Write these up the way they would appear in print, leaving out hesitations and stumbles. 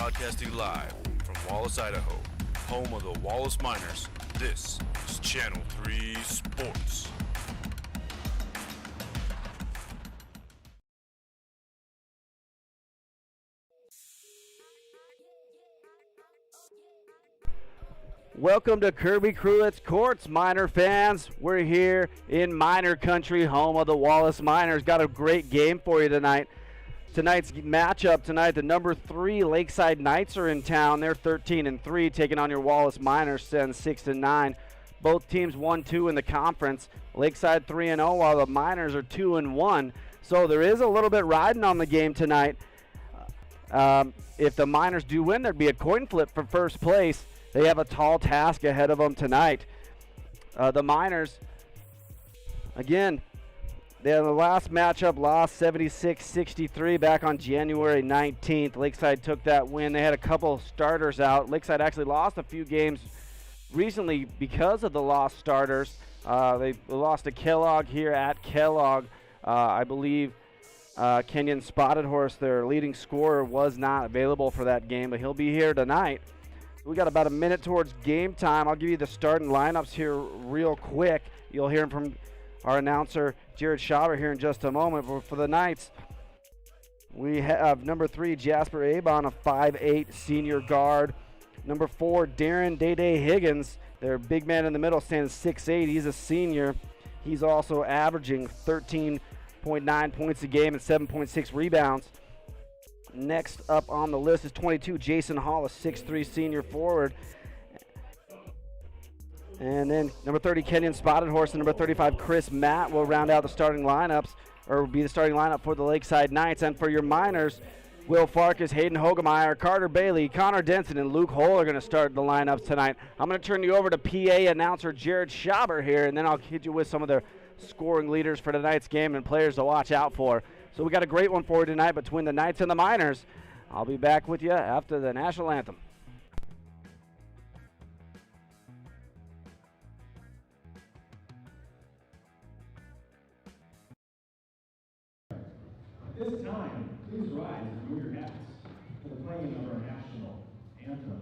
Broadcasting live from Wallace, Idaho, home of the Wallace Miners. This is Channel 3 Sports. Welcome to Kirby Crulett's Courts, Miner fans. We're here in Miner Country, home of the Wallace Miners. Got a great game for you tonight. Tonight's matchup tonight, the number 3 Lakeside Knights are in town. They're 13-3, taking on your Wallace Miners, 6-9. Both teams 1-2 in the conference. Lakeside 3-0, while the Miners are 2-1. So there is a little bit riding on the game tonight. If the Miners do win, there'd be a coin flip for first place. They have a tall task ahead of them tonight. The Miners, again, they had the last matchup lost 76-63 back on January 19th. Lakeside took that win. They had a couple starters out. Lakeside actually lost a few games recently because of the lost starters. They lost to Kellogg here at Kellogg. I believe Kenyon Spotted Horse, their leading scorer, was not available for that game, but he'll be here tonight. We got about a minute towards game time. I'll give you the starting lineups here real quick. You'll hear from our announcer, Jared Schauber, here in just a moment. But for the Knights, we have number 3, Jasper Abon, a 5'8 senior guard. Number 4, Darren Day Higgins, their big man in the middle, stands 6'8. He's a senior. He's also averaging 13.9 points a game and 7.6 rebounds. Next up on the list is 22, Jason Hall, a 6'3 senior forward. And then number 30, Kenyon Spotted Horse, and number 35, Chris Matt will round out the starting lineups, or will be the starting lineup for the Lakeside Knights. And for your Miners, Will Farkas, Hayden Hogemeyer, Carter Bailey, Connor Denson, and Luke Hole are going to start the lineups tonight. I'm going to turn you over to PA announcer Jared Schauber here, and then I'll hit you with some of the scoring leaders for tonight's game and players to watch out for. So we got a great one for you tonight between the Knights and the Miners. I'll be back with you after the national anthem. At this time, please rise and move your hats for the playing of our national anthem.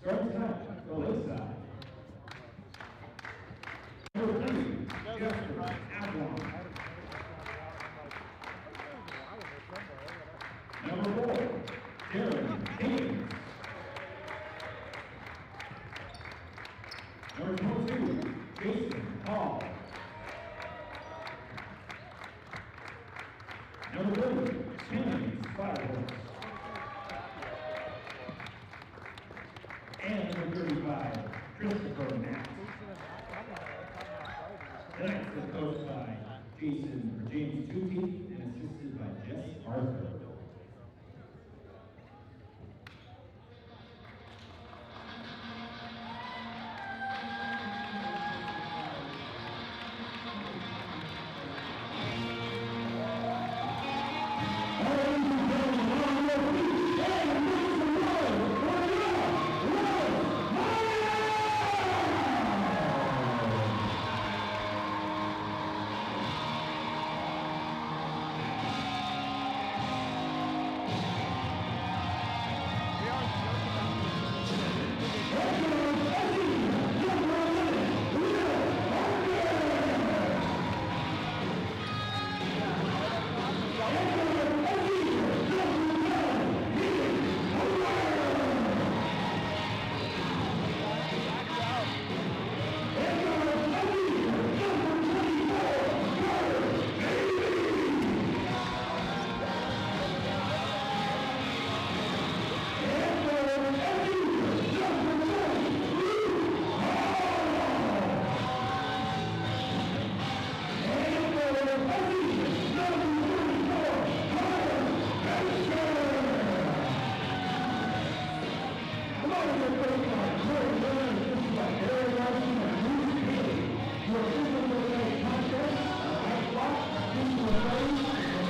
Starting tonight for Lakeside. Number 3, Jasper Abon. Number 4, Darren Higgins. Number 22, Jason Hall. Number 30, Kenyon Spotted James Tukey, and assisted by Jess Arthur.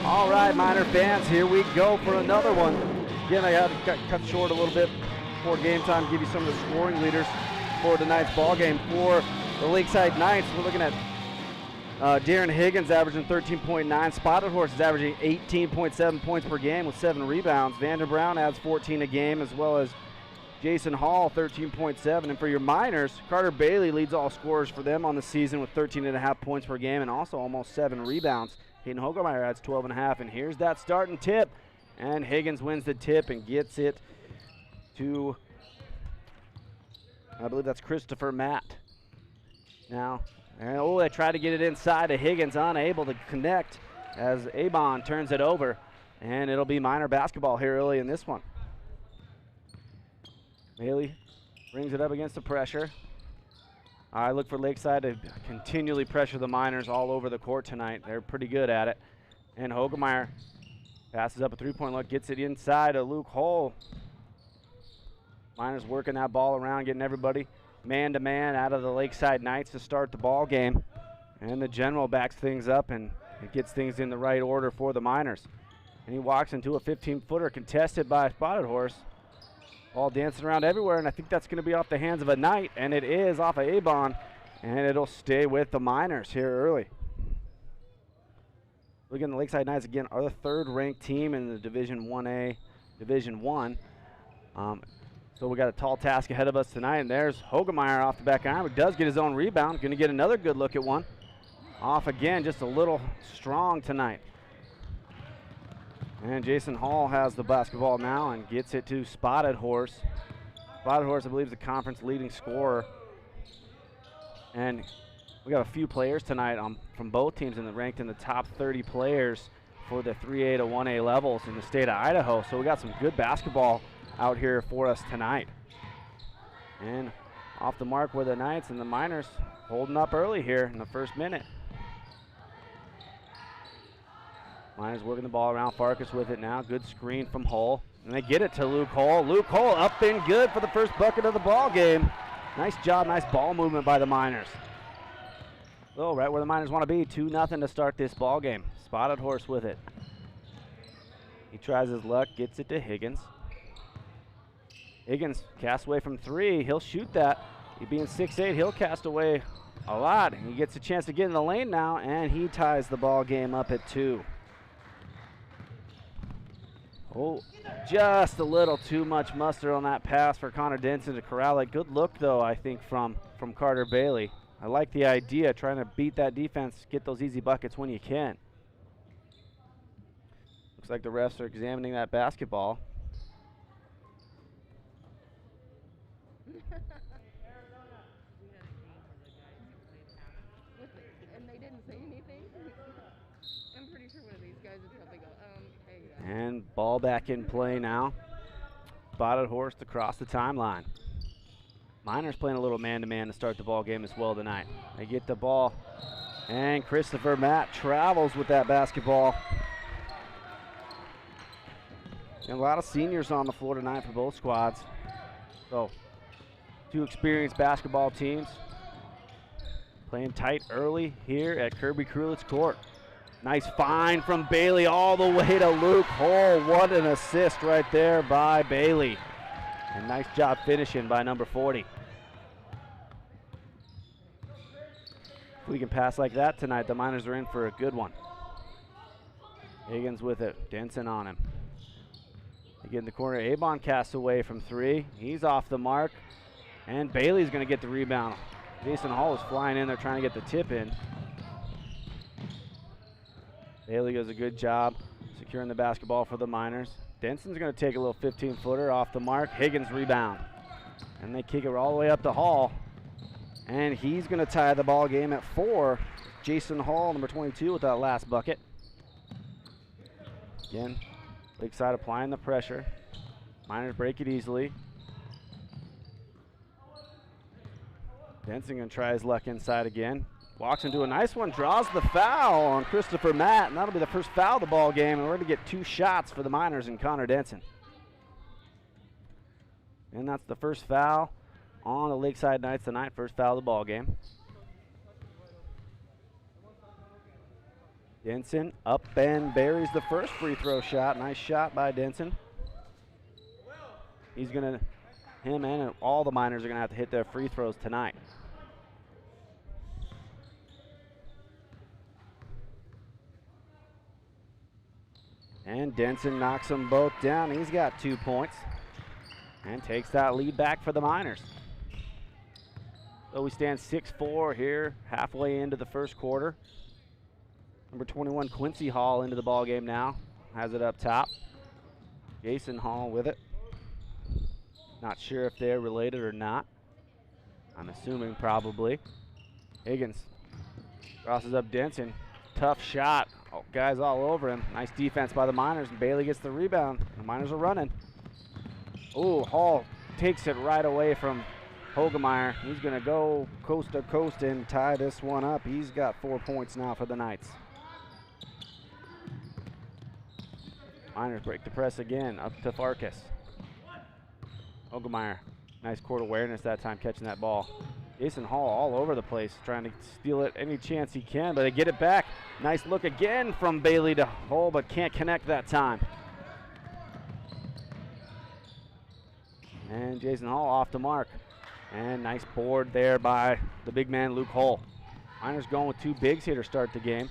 All right, Miner fans, here we go for another one. Again, I had to cut short a little bit before game time, give you some of the scoring leaders for tonight's ball game. For the Lakeside Knights, we're looking at Darren Higgins averaging 13.9. Spotted Horse is averaging 18.7 points per game with 7 rebounds. Vander Brown adds 14 a game, as well as Jason Hall, 13.7. And for your Miners, Carter Bailey leads all scorers for them on the season with 13.5 points per game and also almost 7 rebounds. Hayden Hogemeyer adds 12.5, and here's that starting tip. And Higgins wins the tip and gets it to, I believe that's Christopher Matt. Now, they try to get it inside to Higgins, unable to connect as Abon turns it over. And it'll be Miner basketball here early in this one. Bailey brings it up against the pressure. I look for Lakeside to continually pressure the Miners all over the court tonight. They're pretty good at it. And Hogemeyer passes up a three-point look, gets it inside to Luke Hull. Miners working that ball around, getting everybody man-to-man out of the Lakeside Knights to start the ball game. And the general backs things up and it gets things in the right order for the Miners. And he walks into a 15-footer contested by Spotted Horse. Ball dancing around everywhere, and I think that's going to be off the hands of a Knight, and it is off of Abon, and it'll stay with the Miners here early. Looking at the Lakeside Knights again, are the third-ranked team in the Division 1A, Division 1. So we got a tall task ahead of us tonight, and there's Hogemeyer off the back iron, but does get his own rebound. Going to get another good look at one. Off again, just a little strong tonight. And Jason Hall has the basketball now and gets it to Spotted Horse. Spotted Horse, I believe, is the conference leading scorer. And we got a few players tonight from both teams ranked in the top 30 players for the 3A to 1A levels in the state of Idaho. So we got some good basketball out here for us tonight. And off the mark were the Knights, and the Miners holding up early here in the first minute. Miners working the ball around. Farkas with it now. Good screen from Hull. And they get it to Luke Hull. Luke Hull up and good for the first bucket of the ball game. Nice job, nice ball movement by the Miners. Oh, right where the Miners want to be. 2-0 to start this ball game. Spotted Horse with it. He tries his luck, gets it to Higgins. Higgins casts away from 3. He'll shoot that. He being 6'8", he'll cast away a lot. He gets a chance to get in the lane now, and he ties the ball game up at 2. Oh, just a little too much mustard on that pass for Connor Denson to corral it. Good look, though, I think, from Carter Bailey. I like the idea, trying to beat that defense, get those easy buckets when you can. Looks like the refs are examining that basketball. And they didn't say anything. I'm pretty sure one of these guys would probably go, hey. And ball back in play now. Spotted Horse across the timeline. Miners playing a little man-to-man to start the ball game as well tonight. They get the ball And Christopher Matt travels with that basketball. And a lot of seniors on the floor tonight for both squads. So, two experienced basketball teams playing tight early here at Kirby Krulitz Court. Nice find from Bailey all the way to Luke Hull. What an assist right there by Bailey. And nice job finishing by number 40. If we can pass like that tonight, the Miners are in for a good one. Higgins with it, Denson on him. Again, in the corner, Avon casts away from 3. He's off the mark, and Bailey's going to get the rebound. Jason Hall is flying in there trying to get the tip in. Bailey does a good job securing the basketball for the Miners. Denson's going to take a little 15-footer off the mark. Higgins rebound. And they kick it all the way up to Hall. And he's going to tie the ball game at 4. Jason Hall, number 22, with that last bucket. Again, Lakeside applying the pressure. Miners break it easily. Denson going to try his luck inside again. Walks into a nice one, draws the foul on Christopher Matt, and that'll be the first foul of the ball game, and we're going to get 2 shots for the Miners and Connor Denson. And that's the first foul on the Lakeside Knights tonight, first foul of the ball game. Denson up and buries the first free throw shot. Nice shot by Denson. He's going to, him and all the Miners are going to have to hit their free throws tonight. And Denson knocks them both down. He's got 2 points and takes that lead back for the Miners. So we stand 6-4 here, halfway into the first quarter. Number 21, Quincy Hall, into the ball game now. Has it up top. Jason Hall with it. Not sure if they're related or not. I'm assuming probably. Higgins crosses up Denson. Tough shot. Oh, guys all over him. Nice defense by the Miners, and Bailey gets the rebound. The Miners are running. Oh, Hall takes it right away from Hogemeyer. He's going to go coast to coast and tie this one up. He's got 4 points now for the Knights. Miners break the press again, up to Farkas. Hogemeyer, nice court awareness that time, catching that ball. Jason Hall all over the place, trying to steal it any chance he can, but they get it back. Nice look again from Bailey to Hull, but can't connect that time. And Jason Hall off the mark. And nice board there by the big man, Luke Hull. Miners going with 2 bigs here to start the game.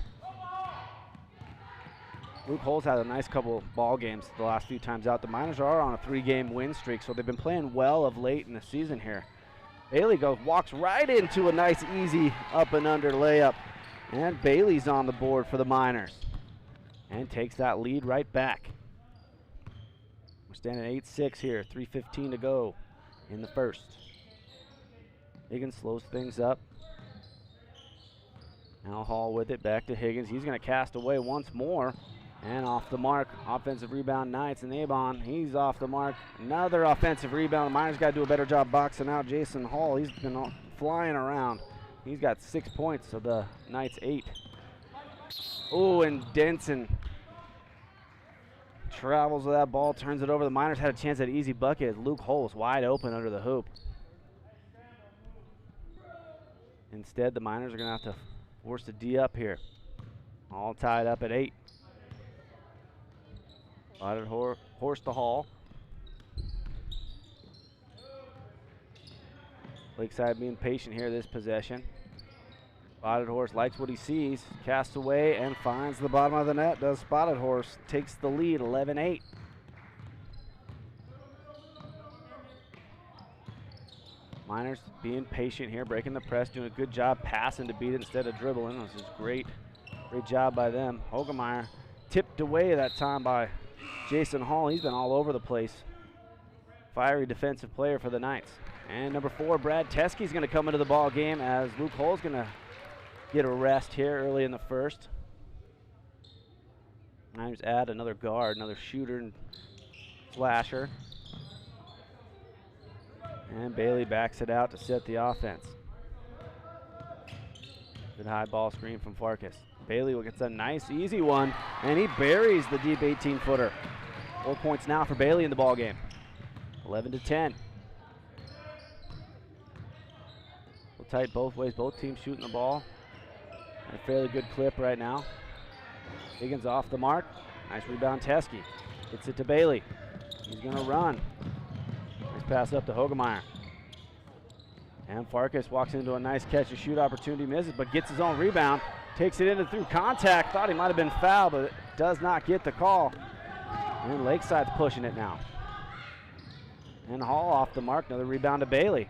Luke Hull's had a nice couple ball games the last few times out. The Miners are on a 3-game win streak, so they've been playing well of late in the season here. Bailey walks right into a nice easy up and under layup. And Bailey's on the board for the Miners. And takes that lead right back. We're standing 8-6 here, 3:15 to go in the first. Higgins slows things up. Now Hall with it, back to Higgins. He's going to cast away once more. And off the mark, offensive rebound, Knights, and Avon, he's off the mark. Another offensive rebound. The Miners got to do a better job boxing out Jason Hall. He's been flying around. He's got 6 points, so the Knights 8. Oh, and Denson travels with that ball, turns it over. The Miners had a chance at an easy bucket as Luke Hull's wide open under the hoop. Instead, the Miners are going to have to force the D up here. All tied up at 8. Spotted horse to Hall. Lakeside being patient here this possession. Spotted Horse likes what he sees. Casts away and finds the bottom of the net. Does Spotted Horse. Takes the lead, 11-8. Miners being patient here, breaking the press, doing a good job passing to beat it instead of dribbling. This is great job by them. Hogemeyer tipped away that time by Jason Hall. He's been all over the place. Fiery defensive player for the Knights. And number 4, Brad Teskey's going to come into the ball game as Luke Hull's going to get a rest here early in the first. Niners add another guard, another shooter and slasher. And Bailey backs it out to set the offense. Good high ball screen from Farkas. Bailey gets a nice, easy one, and he buries the deep 18-footer. 4 points now for Bailey in the ball game. 11-10. Tight both ways, both teams shooting the ball at a fairly good clip right now. Higgins off the mark. Nice rebound, Teskey. Gets it to Bailey. He's gonna run. Nice pass up to Hogemeyer. And Farkas walks into a nice catch and shoot opportunity, misses, but gets his own rebound. Takes it into through contact. Thought he might have been fouled, but does not get the call. And Lakeside's pushing it now. And Hall off the mark, another rebound to Bailey.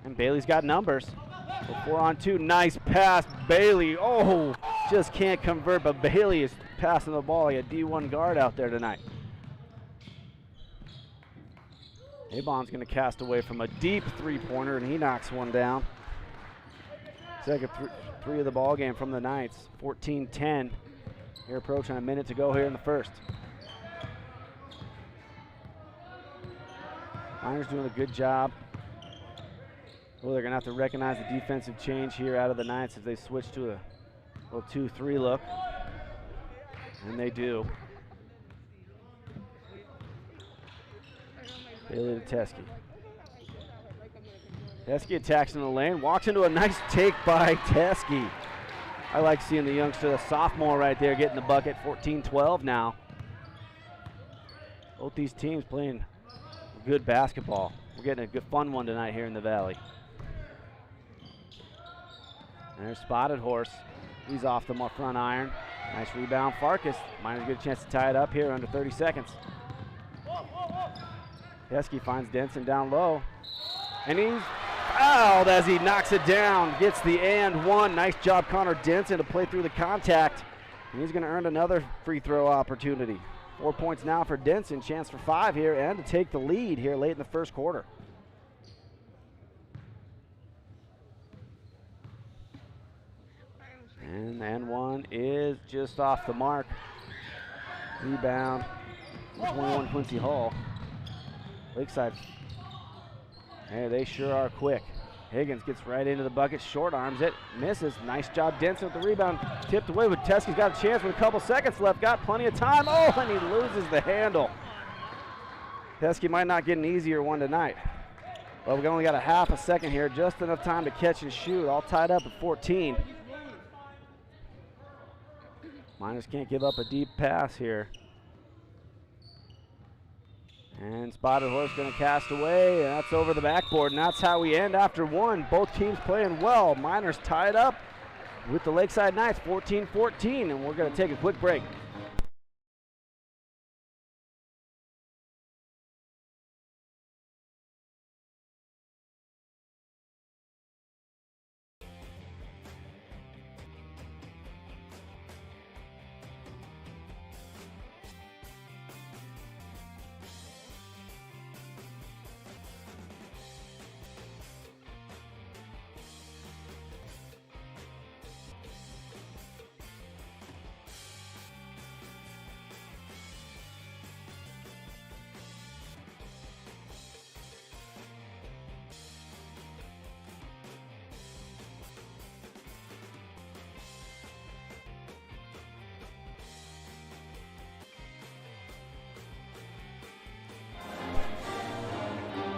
And Bailey's got numbers. So 4-on-2, nice pass, Bailey. Oh, just can't convert, but Bailey is passing the ball like a D1 guard out there tonight. Abon's gonna cast away from a deep three-pointer, and he knocks one down. Second three of the ball game from the Knights, 14-10. Here approaching a minute to go here in the first. Miners doing a good job. Well, they're going to have to recognize the defensive change here out of the Knights as they switch to a little 2-3 look. And they do. Bailey to Teskey. Teskey attacks in the lane, walks into a nice take by Teskey. I like seeing the youngster, the sophomore right there, getting the bucket. 14-12 now. Both these teams playing good basketball. We're getting a good fun one tonight here in the Valley. And there's Spotted Horse. He's off the front iron. Nice rebound, Farkas. Miners get a chance to tie it up here under 30 seconds. Teskey finds Denson down low. And he's fouled as he knocks it down. Gets the and one. Nice job, Connor Denson, to play through the contact. And he's going to earn another free throw opportunity. 4 points now for Denson. Chance for 5 here and to take the lead here late in the first quarter. And one is just off the mark. Rebound. 21 Quincy Hall. Lakeside. Hey, they sure are quick. Higgins gets right into the bucket, short arms it, misses. Nice job, Denson with the rebound. Tipped away, but Teskey's got a chance with a couple seconds left. Got plenty of time. Oh, and he loses the handle. Teskey might not get an easier one tonight. Well, we've only got a half a second here, just enough time to catch and shoot. All tied up at 14. Miners can't give up a deep pass here. And Spotted Horse going to cast away, and that's over the backboard, and that's how we end after one. Both teams playing well. Miners tied up with the Lakeside Knights, 14-14, and we're going to take a quick break.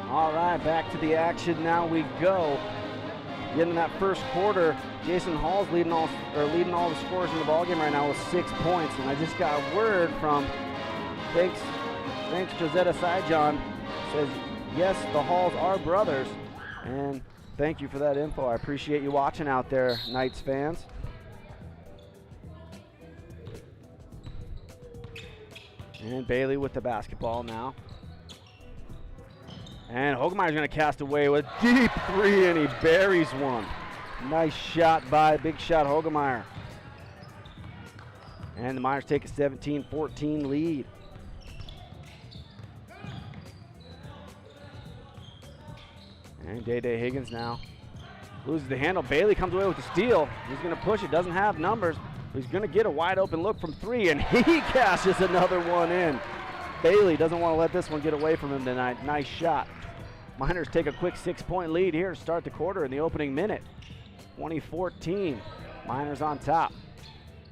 All right, back to the action. Now we go. Getting that first quarter, Jason Hall's leading all the scorers in the ballgame right now with 6 points. And I just got a word from thanks Josetta Sijon, says yes, the Halls are brothers, and thank you for that info. I appreciate you watching out there, Knights fans. And Bailey with the basketball now. And Hogemeyer's going to cast away with a deep three, and he buries one. Nice shot big shot Hogemeyer. And the Miners take a 17-14 lead. And Day Higgins now loses the handle. Bailey comes away with the steal. He's going to push it, doesn't have numbers. He's going to get a wide open look from three, and he cashes another one in. Bailey doesn't want to let this one get away from him tonight. Nice shot. Miners take a quick 6-point lead here to start the quarter in the opening minute. 20-14. Miners on top.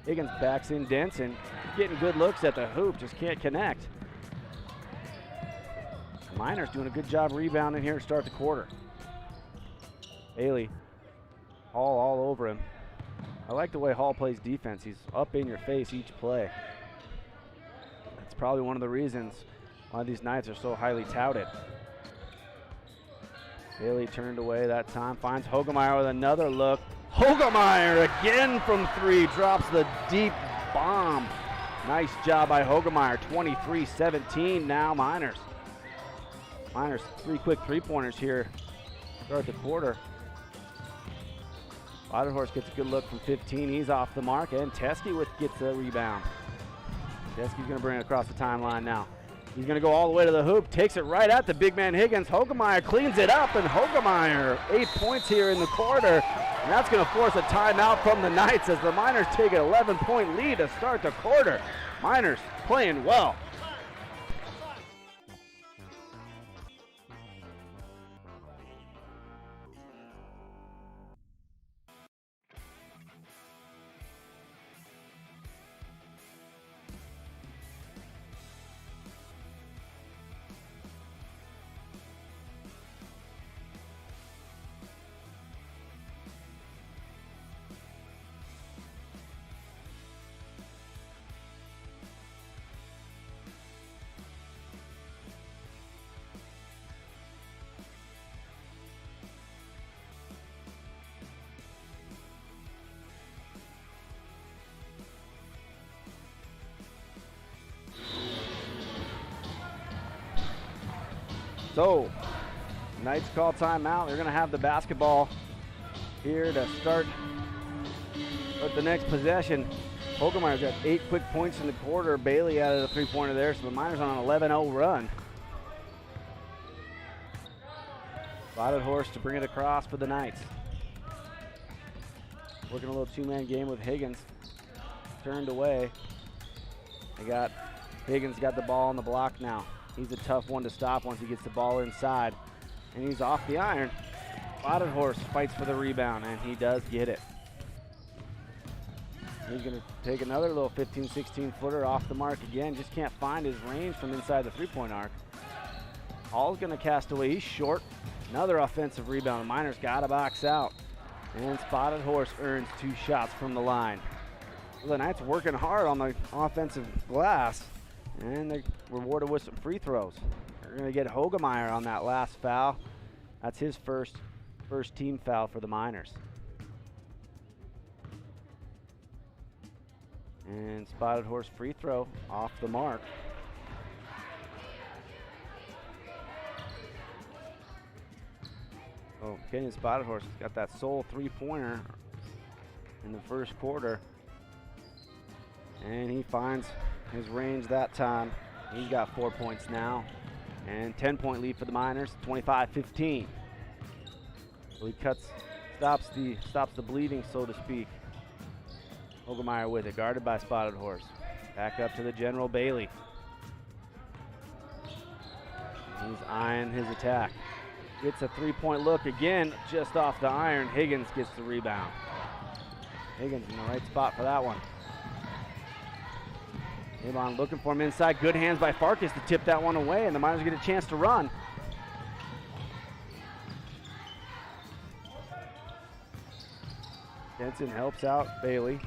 Higgins backs in Denson. Getting good looks at the hoop, just can't connect. Miners doing a good job rebounding here to start the quarter. Bailey, Hall all over him. I like the way Hall plays defense. He's up in your face each play. That's probably one of the reasons why these Knights are so highly touted. Bailey turned away that time, finds Hogemeyer with another look. Hogemeyer again from 3, drops the deep bomb. Nice job by Hogemeyer, 23-17 now Miners. Miners 3 quick 3-pointers here, start the quarter. Spotted gets a good look from 15, he's off the mark, and Teskey gets the rebound. Teskey's gonna bring it across the timeline now. He's gonna go all the way to the hoop, takes it right at the big man Higgins. Hogemeyer cleans it up, and Hogemeyer 8 points here in the quarter. And that's gonna force a timeout from the Knights as the Miners take an 11-point lead to start the quarter. Miners playing well. So, Knights call timeout. They're going to have the basketball here to start the next possession. Hogemeyer's got 8 quick points in the quarter. Bailey added a 3-pointer there, so the Miners on an 11-0 run. Spotted Horse to bring it across for the Knights. Working a little 2-man game with Higgins. Turned away. Higgins got the ball on the block now. He's a tough one to stop once he gets the ball inside. And he's off the iron. Spotted Horse fights for the rebound, and he does get it. He's going to take another little 15, 16-footer off the mark again. Just can't find his range from inside the 3-point arc. Hall's going to cast away. He's short. Another offensive rebound. The Miners got to box out. And Spotted Horse earns 2 shots from the line. Well, the Knights working hard on the offensive glass. And they're rewarded with some free throws. They're going to get Hogemeyer on that last foul. That's his first team foul for the Miners. And Spotted Horse free throw off the mark. Oh, Kenyon Spotted Horse has got that sole 3-pointer in the first quarter. And he finds his range that time. He's got 4 points now. And 10-point lead for the Miners, 25-15. So he stops the bleeding, so to speak. Hogemeyer with it, guarded by Spotted Horse. Back up to the general Bailey. He's eyeing his attack. Gets a 3-point look again, just off the iron. Higgins gets the rebound. Higgins in the right spot for that one. Avon looking for him inside. Good hands by Farkas to tip that one away, and the Miners get a chance to run. Denson helps out Bailey.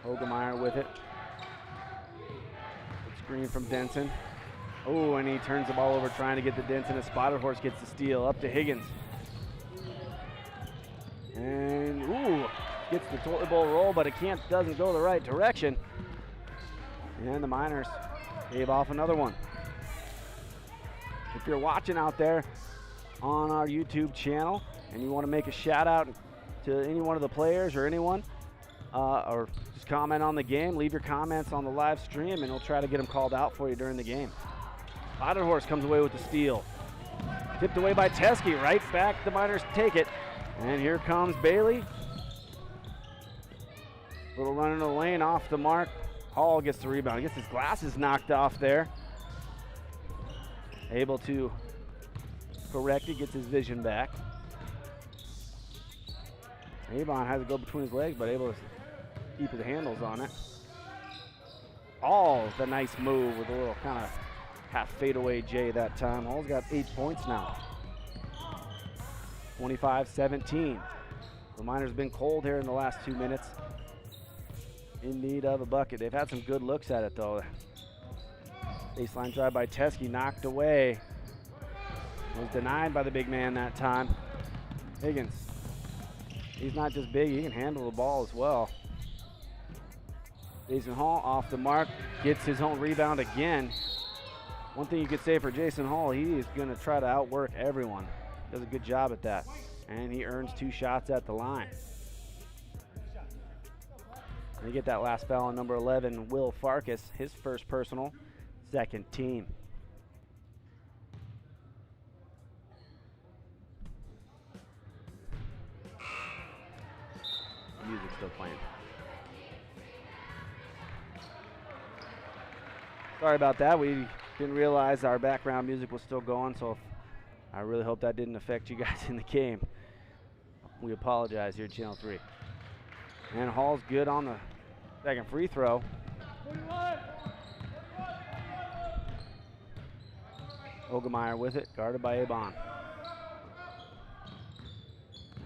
Hogemeyer with it. Good screen from Denson. Oh, and he turns the ball over trying to get the Denson. A Spotted Horse gets the steal up to Higgins. And, ooh, gets the toilet bowl roll, but it doesn't go the right direction. And the Miners gave off another one. If you're watching out there on our YouTube channel and you want to make a shout out to any one of the players or anyone, or just comment on the game, leave your comments on the live stream and we'll try to get them called out for you during the game. Spotted Horse comes away with the steal. Tipped away by Teskey, right back, the Miners take it. And here comes Bailey. Little run in the lane, off the mark. Hall gets the rebound. Gets his glasses knocked off there. Able to correct it, gets his vision back. Avon has to go between his legs, but able to keep his handles on it. Hall, the nice move with a little kind of half fadeaway J that time. Hall's got 8 points now. 25-17. The Miners have been cold here in the last 2 minutes. In need of a bucket. They've had some good looks at it though. Baseline drive by Teskey, knocked away. Was denied by the big man that time. Higgins. He's not just big, he can handle the ball as well. Jason Hall off the mark, gets his own rebound again. One thing you could say for Jason Hall, he is going to try to outwork everyone. Does a good job at that. And he earns 2 shots at the line. And you get that last foul on number 11, Will Farkas, his first personal, second team. Music's still playing. Sorry about that. We didn't realize our background music was still going, so I really hope that didn't affect you guys in the game. We apologize here at Channel 3. And Hall's good on the second free throw. Ogemeyer with it, guarded by Avon.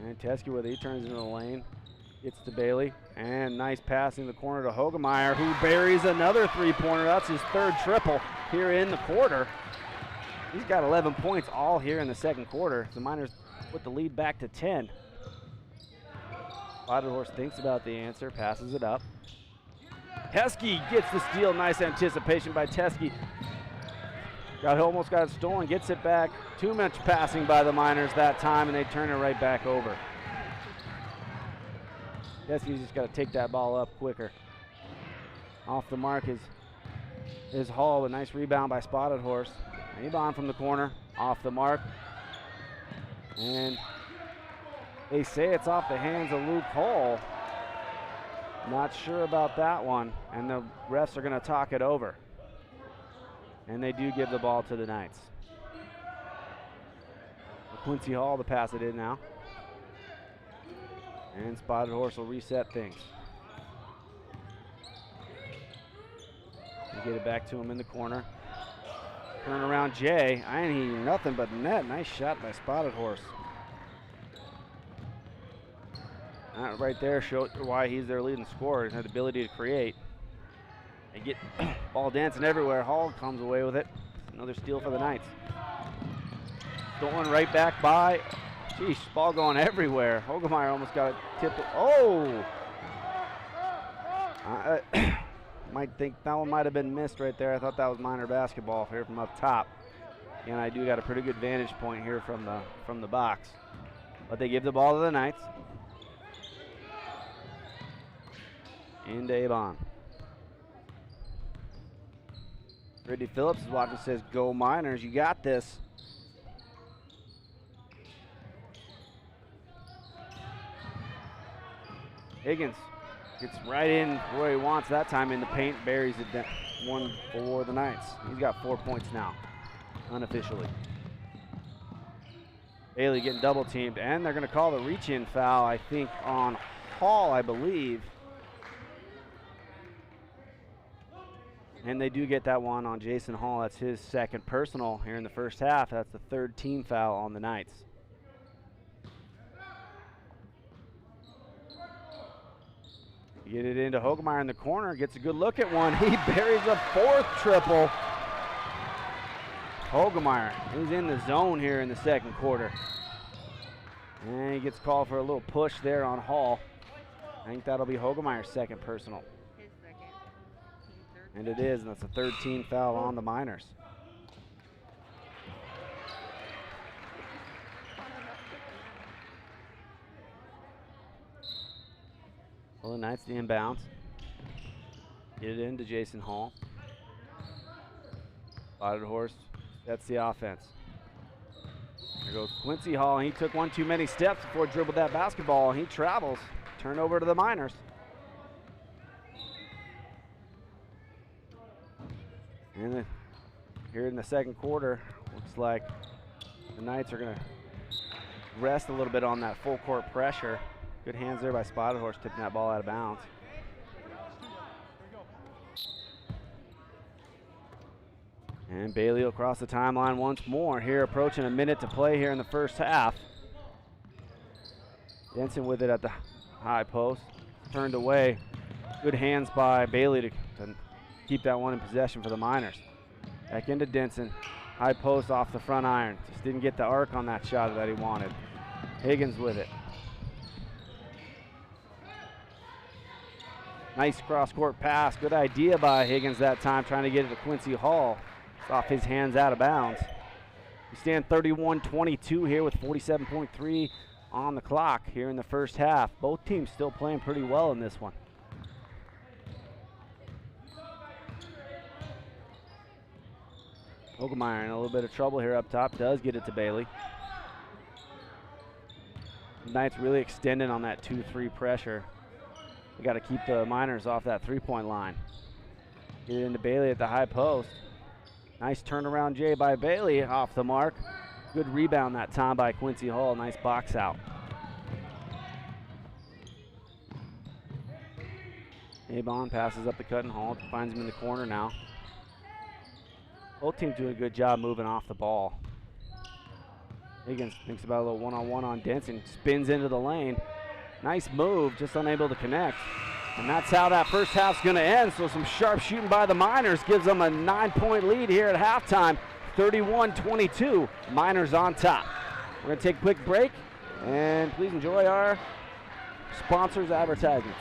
And Teskey with it, he turns into the lane. Gets to Bailey, and nice pass in the corner to Hogemeyer, who buries another three-pointer. That's his third triple here in the quarter. He's got 11 points all here in the second quarter. The Miners put the lead back to 10. Spotted Horse thinks about the answer, passes it up. Teskey gets the steal. Nice anticipation by Teskey. Almost got it stolen, gets it back. Too much passing by the Miners that time, and they turn it right back over. Teskey's just got to take that ball up quicker. Off the mark is Hall. A nice rebound by Spotted Horse. Avon from the corner, off the mark. And they say it's off the hands of Luke Hall. Not sure about that one. And the refs are going to talk it over. And they do give the ball to the Knights. Quincy Hall to pass it in now. And Spotted Horse will reset things. You get it back to him in the corner. Turn around Jay. I ain't hearing nothing but net. Nice shot by Spotted Horse. That right there showed why he's their leading scorer. He had the ability to create. They get ball dancing everywhere. Hall comes away with it. Another steal for the Knights. Stolen right back by. Geez, ball going everywhere. Hogemeyer almost got it tipped. Oh! Might think that one might have been missed right there. I thought that was Miner basketball here from up top. And I do got a pretty good vantage point here from the box. But they give the ball to the Knights. Into Avon. Brittany Phillips is watching, says, "Go Miners, you got this." Higgins gets right in where he wants that time in the paint, buries it one for the Knights. He's got 4 points now, unofficially. Bailey getting double teamed, and they're going to call the reach-in foul, I think, on Hall, I believe. And they do get that one on Jason Hall. That's his second personal here in the first half. That's the third team foul on the Knights. Get it into Hogemeyer in the corner, gets a good look at one. He buries a fourth triple. Hogemeyer, he's in the zone here in the second quarter. And he gets called for a little push there on Hall. I think that'll be Hogemeyer's second personal. His second. And it is, and that's a third team foul on the Miners. Well, the Knights the inbounds. Get it into Jason Hall. Spotted Horse, that's the offense. There goes Quincy Hall, and he took one too many steps before he dribbled that basketball, and he travels. Turnover to the Miners. And here in the second quarter, looks like the Knights are going to rest a little bit on that full court pressure Good hands there by Spotted Horse, tipping that ball out of bounds. And Bailey will cross the timeline once more here, approaching a minute to play here in the first half. Denson with it at the high post, turned away. Good hands by Bailey to keep that one in possession for the Miners. Back into Denson, high post off the front iron. Just didn't get the arc on that shot that he wanted. Higgins with it. Nice cross-court pass. Good idea by Higgins that time, trying to get it to Quincy Hall. It's off his hands, out of bounds. We stand 31-22 here with 47.3 on the clock here in the first half. Both teams still playing pretty well in this one. Ogemeyer in a little bit of trouble here up top. Does get it to Bailey. Knights really extending on that 2-3 pressure. We got to keep the Miners off that three-point line. Get it into Bailey at the high post. Nice turnaround J by Bailey, off the mark. Good rebound that time by Quincy Hall. Nice box out. Abon passes up the cut and Hall, finds him in the corner now. Both teams doing a good job moving off the ball. Higgins thinks about a little one-on-one on Denson, spins into the lane. Nice move, just unable to connect. And that's how that first half's going to end. So some sharp shooting by the Miners gives them a 9-point lead here at halftime. 31-22, Miners on top. We're going to take a quick break, and please enjoy our sponsors' advertisements.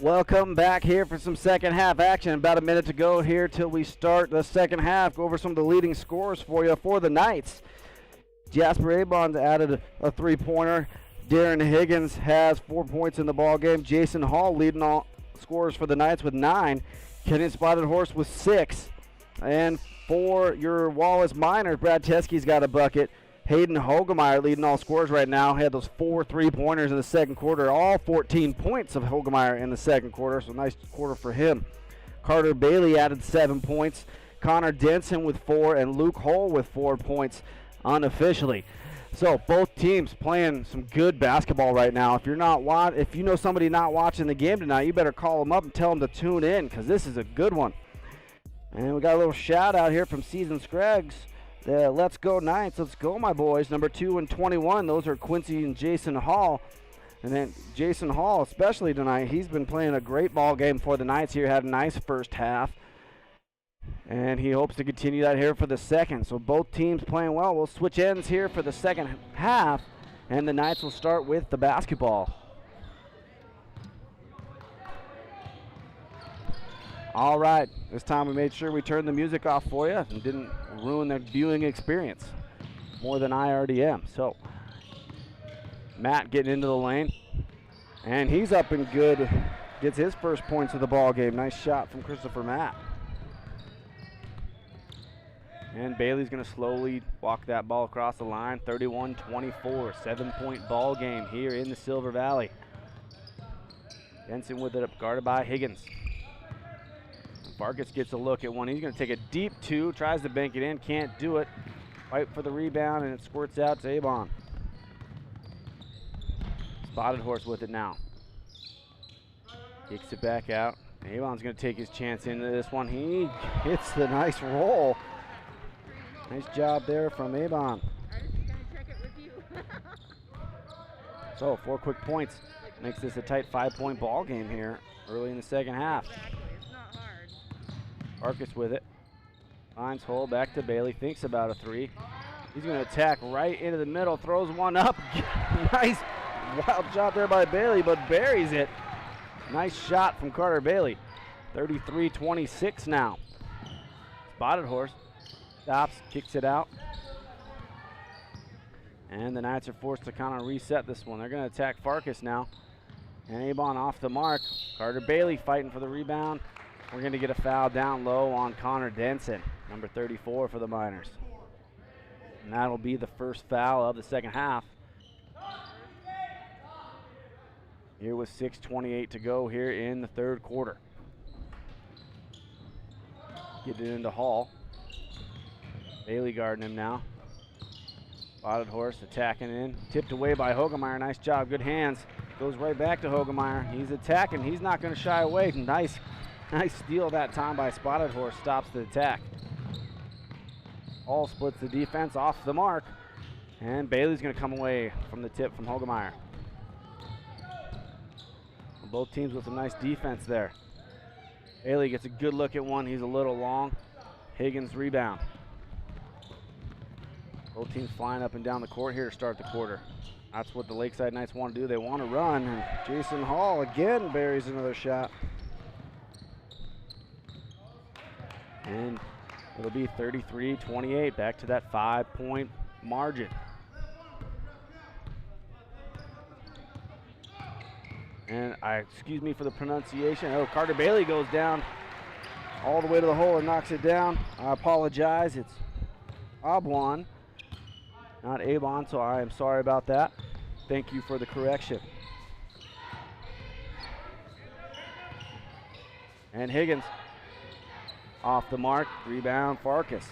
Welcome back here for some second half action. About a minute to go here till we start the second half. Go over some of the leading scores for you for the Knights. Jasper Avon's added a three-pointer. Darren Higgins has 4 points in the ball game. Jason Hall leading all scores for the Knights with 9. Kenny Spotted Horse with 6. And for your Wallace Miners, Brad Teskey's got a bucket. Hayden Hogemeyer leading all scores right now. Had those 4 3-pointers in the second quarter. All 14 points of Hogemeyer in the second quarter, so nice quarter for him. Carter Bailey added 7 points. Connor Denson with 4, and Luke Hull with 4 points unofficially. So both teams playing some good basketball right now. If you know somebody not watching the game tonight, you better call them up and tell them to tune in, because this is a good one. And we got a little shout out here from Season Scruggs. Let's go Knights. Let's go, my boys. Number 2 and 21. Those are Quincy and Jason Hall. And then Jason Hall, especially tonight, he's been playing a great ball game for the Knights here. Had a nice first half. And he hopes to continue that here for the second. So both teams playing well. We'll switch ends here for the second half. And the Knights will start with the basketball. All right, this time we made sure we turned the music off for you and didn't ruin the viewing experience more than I already am. So Matt getting into the lane, and he's up and good. Gets his first points of the ball game. Nice shot from Christopher Matt. And Bailey's going to slowly walk that ball across the line. 31-24, 7-point ball game here in the Silver Valley. Benson with it up, guarded by Higgins. Farkas gets a look at one. He's going to take a deep 2, tries to bank it in, can't do it. Fight for the rebound, and it squirts out to Avon. Spotted Horse with it now. Kicks it back out. Avon's going to take his chance into this one. He hits the nice roll. Nice job there from Avon. I was just gonna check it with you. So 4 quick points makes this a tight 5-point ball game here early in the second half. Exactly. It's not hard. Farkas with it. Finds hole, back to Bailey, thinks about a 3. He's going to attack right into the middle, throws one up. Nice wild shot there by Bailey, but buries it. Nice shot from Carter Bailey. 33-26 now. Spotted Horse stops, kicks it out. And the Knights are forced to kind of reset this one. They're going to attack Farkas now. And Avon off the mark. Carter Bailey fighting for the rebound. We're going to get a foul down low on Connor Denson, number 34 for the Miners. And that'll be the first foul of the second half. Here with 6:28 to go here in the third quarter. Get it into Hall. Bailey guarding him now. Spotted Horse attacking in. Tipped away by Hogemeyer. Nice job. Good hands. Goes right back to Hogemeyer. He's attacking. He's not going to shy away. Nice steal that time by Spotted Horse. Stops the attack. Hall splits the defense off the mark. And Bailey's going to come away from the tip from Hogemeyer. Both teams with some nice defense there. Bailey gets a good look at one. He's a little long. Higgins rebound. Both teams flying up and down the court here to start the quarter. That's what the Lakeside Knights want to do. They want to run. And Jason Hall again buries another shot. And it'll be 33-28, back to that 5-point margin. And excuse me for the pronunciation. Oh, Carter Bailey goes down all the way to the hole and knocks it down. I apologize. It's Abwan, not Avon, so I am sorry about that. Thank you for the correction. And Higgins off the mark. Rebound, Farkas.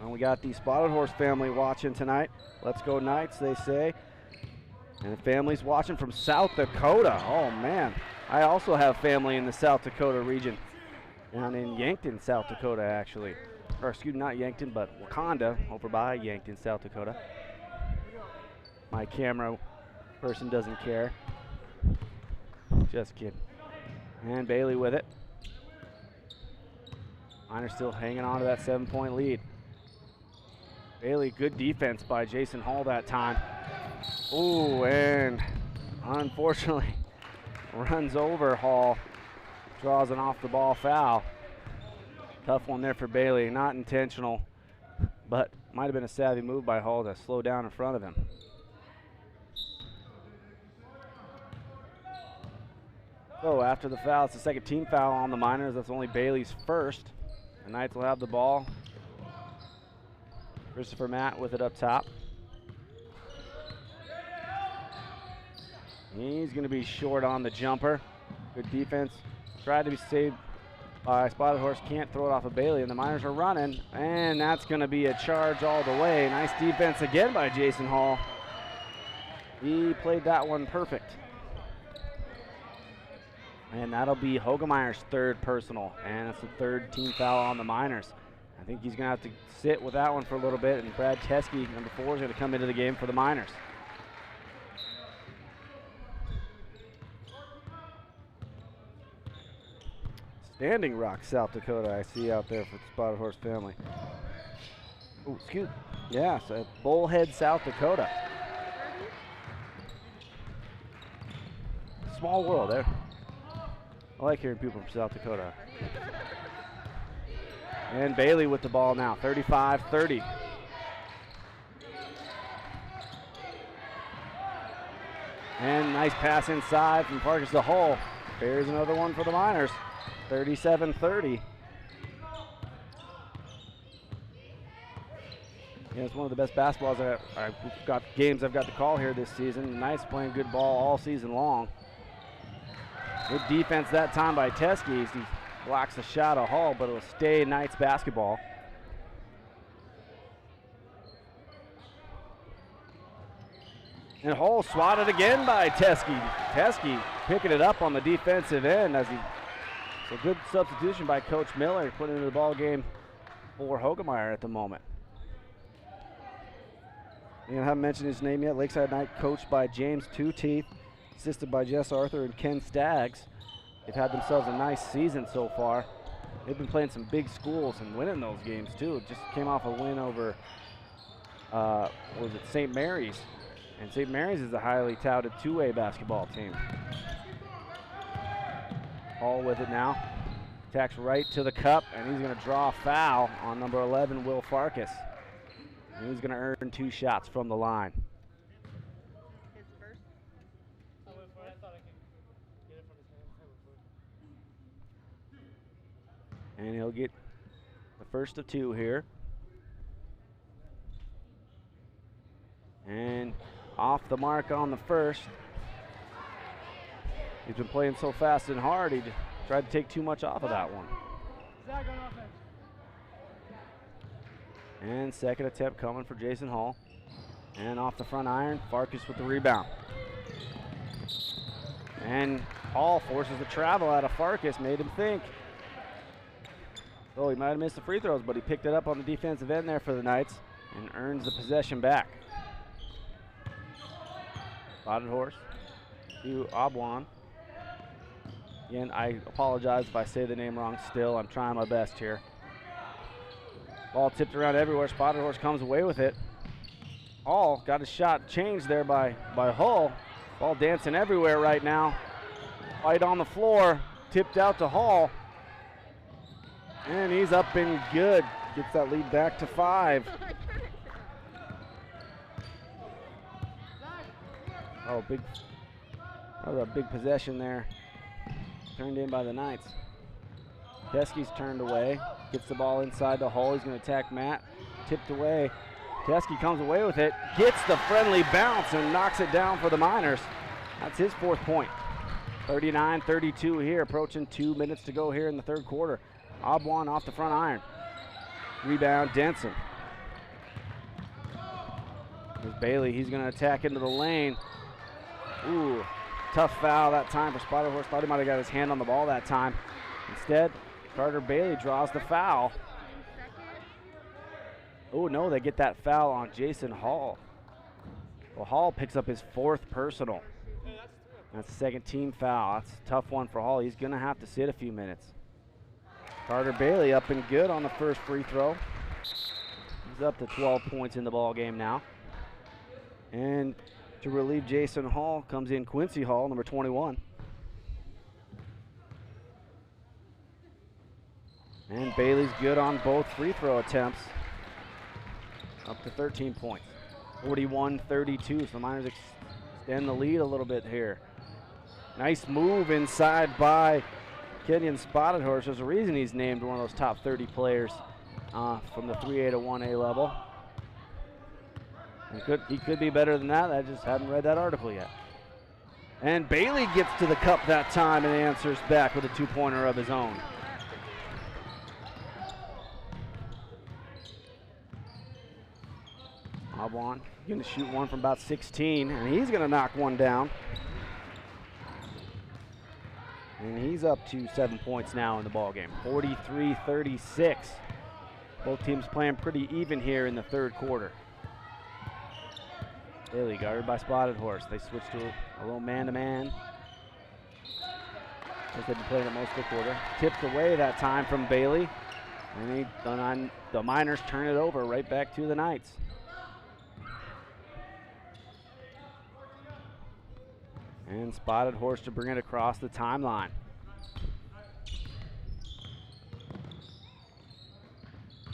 And we got the Spotted Horse family watching tonight. Let's go Knights, they say. And the family's watching from South Dakota. Oh, man. I also have family in the South Dakota region. Down in Yankton, South Dakota, actually. Or, excuse me, not Yankton, but Wakanda, over by Yankton, South Dakota. My camera person doesn't care. Just kidding. And Bailey with it. Miners still hanging on to that 7-point lead. Bailey, good defense by Jason Hall that time. Ooh, and unfortunately runs over Hall, draws an off-the-ball foul. Tough one there for Bailey, not intentional, but might have been a savvy move by Hall to slow down in front of him. So after the foul, it's the second team foul on the Miners. That's only Bailey's first. The Knights will have the ball. Christopher Matt with it up top. He's going to be short on the jumper. Good defense. Tried to be saved by Spotted Horse. Can't throw it off of Bailey, and the Miners are running. And that's going to be a charge all the way. Nice defense again by Jason Hall. He played that one perfect. And that'll be Hogemeyer's third personal. And that's the third team foul on the Miners. I think he's going to have to sit with that one for a little bit. And Brad Teskey, number 4, is going to come into the game for the Miners. Standing Rock, South Dakota, I see out there for the Spotted Horse family. Oh, excuse me. Yeah, so Bullhead, South Dakota. Small world there. I like hearing people from South Dakota. And Bailey with the ball now, 35-30. And nice pass inside from Parkes to Hull. There's another one for the Miners, 37-30. Yeah, it's one of the best basketballs I've got to call here this season. Nice playing good ball all season long. Good defense that time by Teskey. He blocks the shot of Hall, but it'll stay Knights basketball. And Hall swatted again by Teskey. Teskey picking it up on the defensive end as so good substitution by Coach Miller, putting into the ball game for Hogemeyer at the moment. I haven't mentioned his name yet. Lakeside Knight coached by James Two Teeth, assisted by Jess Arthur and Ken Staggs. They've had themselves a nice season so far. They've been playing some big schools and winning those games too. Just came off a win over, St. Mary's? And St. Mary's is a highly touted two-way basketball team. Hall with it now. Attacks right to the cup, and he's going to draw a foul on number 11, Will Farkas. And he's going to earn 2 shots from the line. His first. And he'll get the first of 2 here. And off the mark on the first. He's been playing so fast and hard, he tried to take too much off of that one. And second attempt coming for Jason Hall. And off the front iron, Farkas with the rebound. And Hall forces the travel out of Farkas, made him think. Oh, he might have missed the free throws, but he picked it up on the defensive end there for the Knights and earns the possession back. Spotted Horse to Abuan. Again, I apologize if I say the name wrong still. I'm trying my best here. Ball tipped around everywhere. Spotted Horse comes away with it. Hall got his shot changed there by Hull. Ball dancing everywhere right now. Fight on the floor. Tipped out to Hall. And he's up and good. Gets that lead back to 5. Oh, that was a big possession there. Turned in by the Knights. Teskey's turned away. Gets the ball inside the hole. He's going to attack Matt. Tipped away. Teskey comes away with it. Gets the friendly bounce and knocks it down for the Miners. That's his 4th point. 39-32 here. Approaching 2 minutes to go here in the 3rd quarter. Abuan off the front iron. Rebound, Denson. There's Bailey. He's going to attack into the lane. Ooh, tough foul that time for Spotted Horse. Thought he might have got his hand on the ball that time. Instead, Carter Bailey draws the foul. Oh, no, they get that foul on Jason Hall. Well, Hall picks up his 4th personal. That's the 2nd team foul. That's a tough one for Hall. He's going to have to sit a few minutes. Carter Bailey up and good on the first free throw. He's up to 12 points in the ball game now. And To relieve Jason Hall comes in Quincy Hall, number 21. And Bailey's good on both free throw attempts. Up to 13 points. 41-32, so the Miners extend the lead a little bit here. Nice move inside by Kenyon Spotted Horse. There's a reason he's named one of those top 30 players from the 3A to 1A level. He could be better than that. I just haven't read that article yet. And Bailey gets to the cup that time and answers back with a two-pointer of his own. Obwan going to shoot one from about 16, and he's going to knock one down. And he's up to 7 points now in the ballgame. 43-36. Both teams playing pretty even here in the third quarter. Bailey guarded by Spotted Horse. They switch to a little man-to-man. As they've been playing it most of the quarter. Tipped away that time from Bailey. And the Miners turn it over right back to the Knights. And Spotted Horse to bring it across the timeline.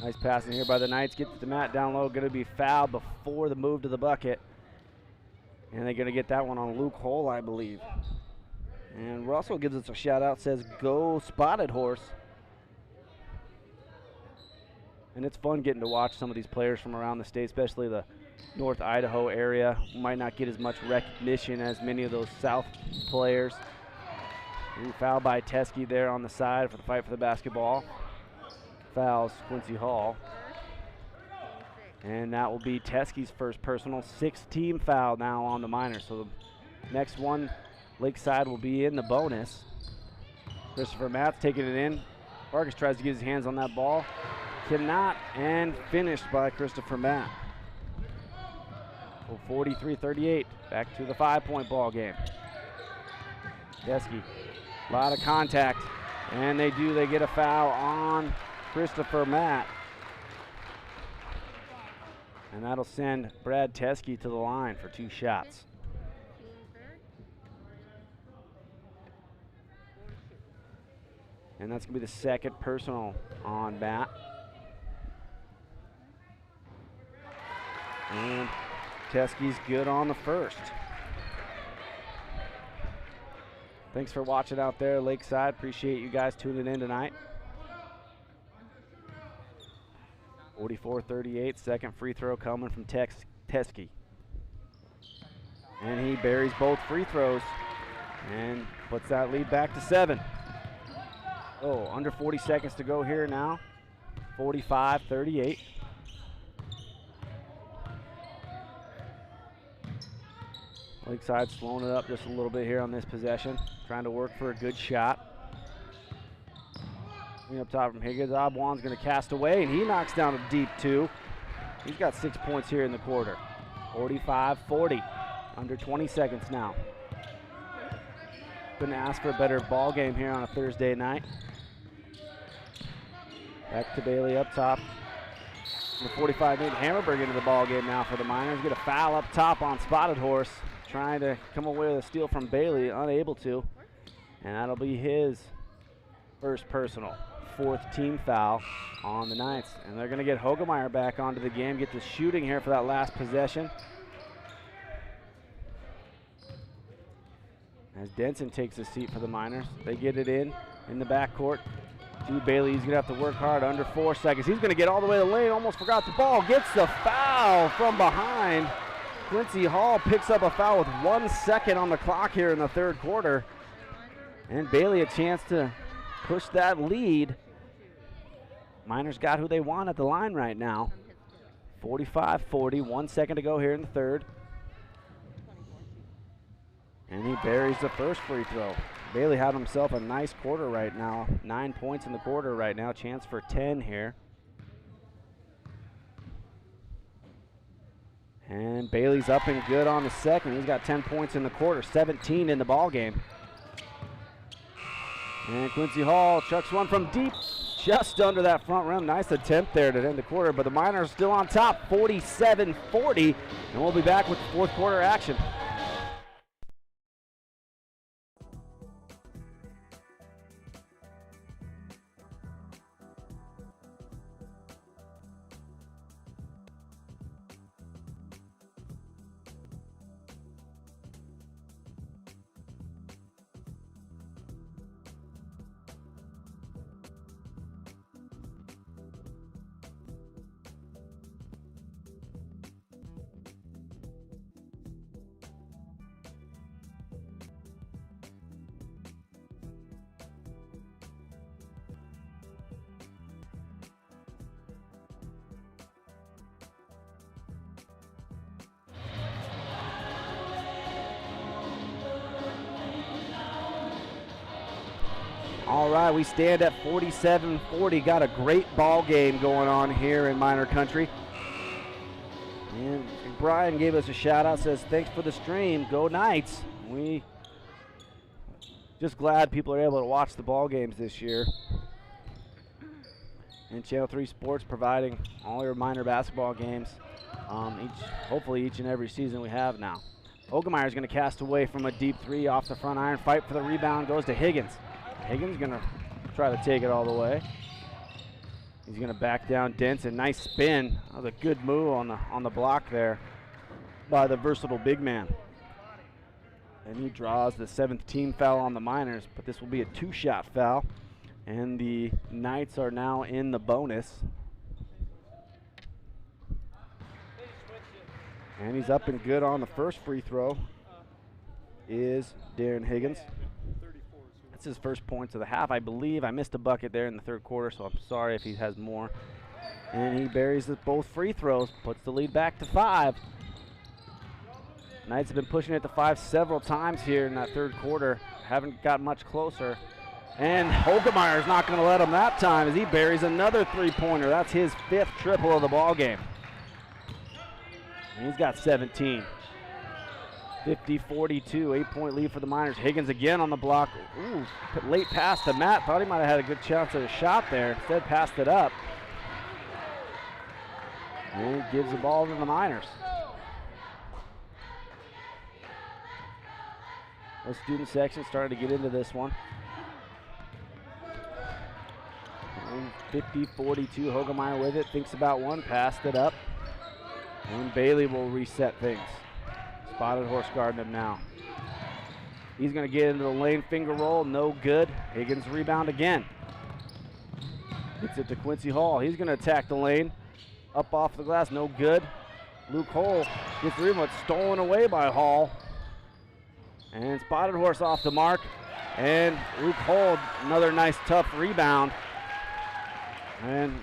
Nice passing here by the Knights. Get to the mat down low. Going to be fouled before the move to the bucket. And they're going to get that one on Luke Hull, I believe. And Russell gives us a shout out, says, "Go Spotted Horse." And it's fun getting to watch some of these players from around the state, especially the North Idaho area. Might not get as much recognition as many of those South players. Ooh, foul by Teskey there on the side for the fight for the basketball. Fouls Quincy Hall. And that will be Teskey's first personal. 6-team foul now on the Miners. So the next one, Lakeside, will be in the bonus. Christopher Matt's taking it in. Vargas tries to get his hands on that ball. Cannot, and finished by Christopher Matt. 43-38, back to the 5-point ball game. Teskey, a lot of contact, and they get a foul on Christopher Matt. And that'll send Brad Teskey to the line for 2 shots. And that's going to be the second personal on Matt. And Teskey's good on the first. Thanks for watching out there, Lakeside. Appreciate you guys tuning in tonight. 44-38, second free throw coming from Teskey. And he buries both free throws and puts that lead back to 7. Oh, under 40 seconds to go here now. 45-38. Lakeside slowing it up just a little bit here on this possession. Trying to work for a good shot. Up top from Higgins. Obwan's going to cast away, and he knocks down a deep 2. He's got 6 points here in the quarter. 45-40. Under 20 seconds now. Couldn't ask for a better ball game here on a Thursday night. Back to Bailey up top. Number 45, Nate Hammerberg into the ball game now for the Miners. Get a foul up top on Spotted Horse. Trying to come away with a steal from Bailey, unable to. And that'll be his first personal. 4th team foul on the Knights. And they're going to get Hogemeyer back onto the game, get the shooting here for that last possession. As Denson takes a seat for the Miners. They get it in the backcourt to Bailey. He's going to have to work hard under 4 seconds. He's going to get all the way to the lane, almost forgot the ball. Gets the foul from behind. Quincy Hall picks up a foul with 1 second on the clock here in the third quarter. And Bailey a chance to push that lead. Miners got who they want at the line right now. 45-40, 1 second to go here in the third. And he buries the first free throw. Bailey had himself a nice quarter right now. 9 points in the quarter right now. Chance for 10 here. And Bailey's up and good on the second. He's got 10 points in the quarter, 17 in the ball game. And Quincy Hall chucks one from deep. just under that front rim. Nice attempt there to end the quarter, but the Miners still on top, 47-40, and we'll be back with the fourth quarter action. All right, we stand at 47-40. Got a great ball game going on here in Miner Country. And Brian gave us a shout out, says, thanks for the stream. Go Knights. We just glad people are able to watch the ball games this year. And Channel 3 Sports providing all your Miner basketball games, hopefully each and every season we have now. Hogemeyer is going to cast away from a deep three off the front iron. Fight for the rebound goes to Higgins. Higgins going to try to take it all the way. He's going to back down Denson. Nice spin. That was a good move on the block there by the versatile big man. And he draws the 7th team foul on the Miners, but this will be a 2-shot foul. And the Knights are now in the bonus. And he's up and good on the first free throw is Darren Higgins. That's his first points of the half, I believe. I missed a bucket there in the third quarter, so I'm sorry if he has more. And he buries both free throws, puts the lead back to 5. Knights have been pushing it to 5 several times here in that third quarter. Haven't got much closer. And Hogemeyer is not going to let him that time as he buries another three-pointer. That's his 5th triple of the ball game. And he's got 17. 50-42, 8-point lead for the Miners. Higgins again on the block. Ooh, late pass to Matt. Thought he might have had a good chance at a shot there. Instead passed it up. And he gives the ball to the Miners. The student section started to get into this one. 50-42, Hogemeyer with it. Thinks about one, passed it up. And Bailey will reset things. Spotted Horse guarding him now. He's going to get into the lane, finger roll, no good. Higgins rebound again. Gets it to Quincy Hall. He's going to attack the lane. Up off the glass, no good. Luke Hull gets the rebound, stolen away by Hall. And Spotted Horse off the mark. And Luke Hull, another nice tough rebound. And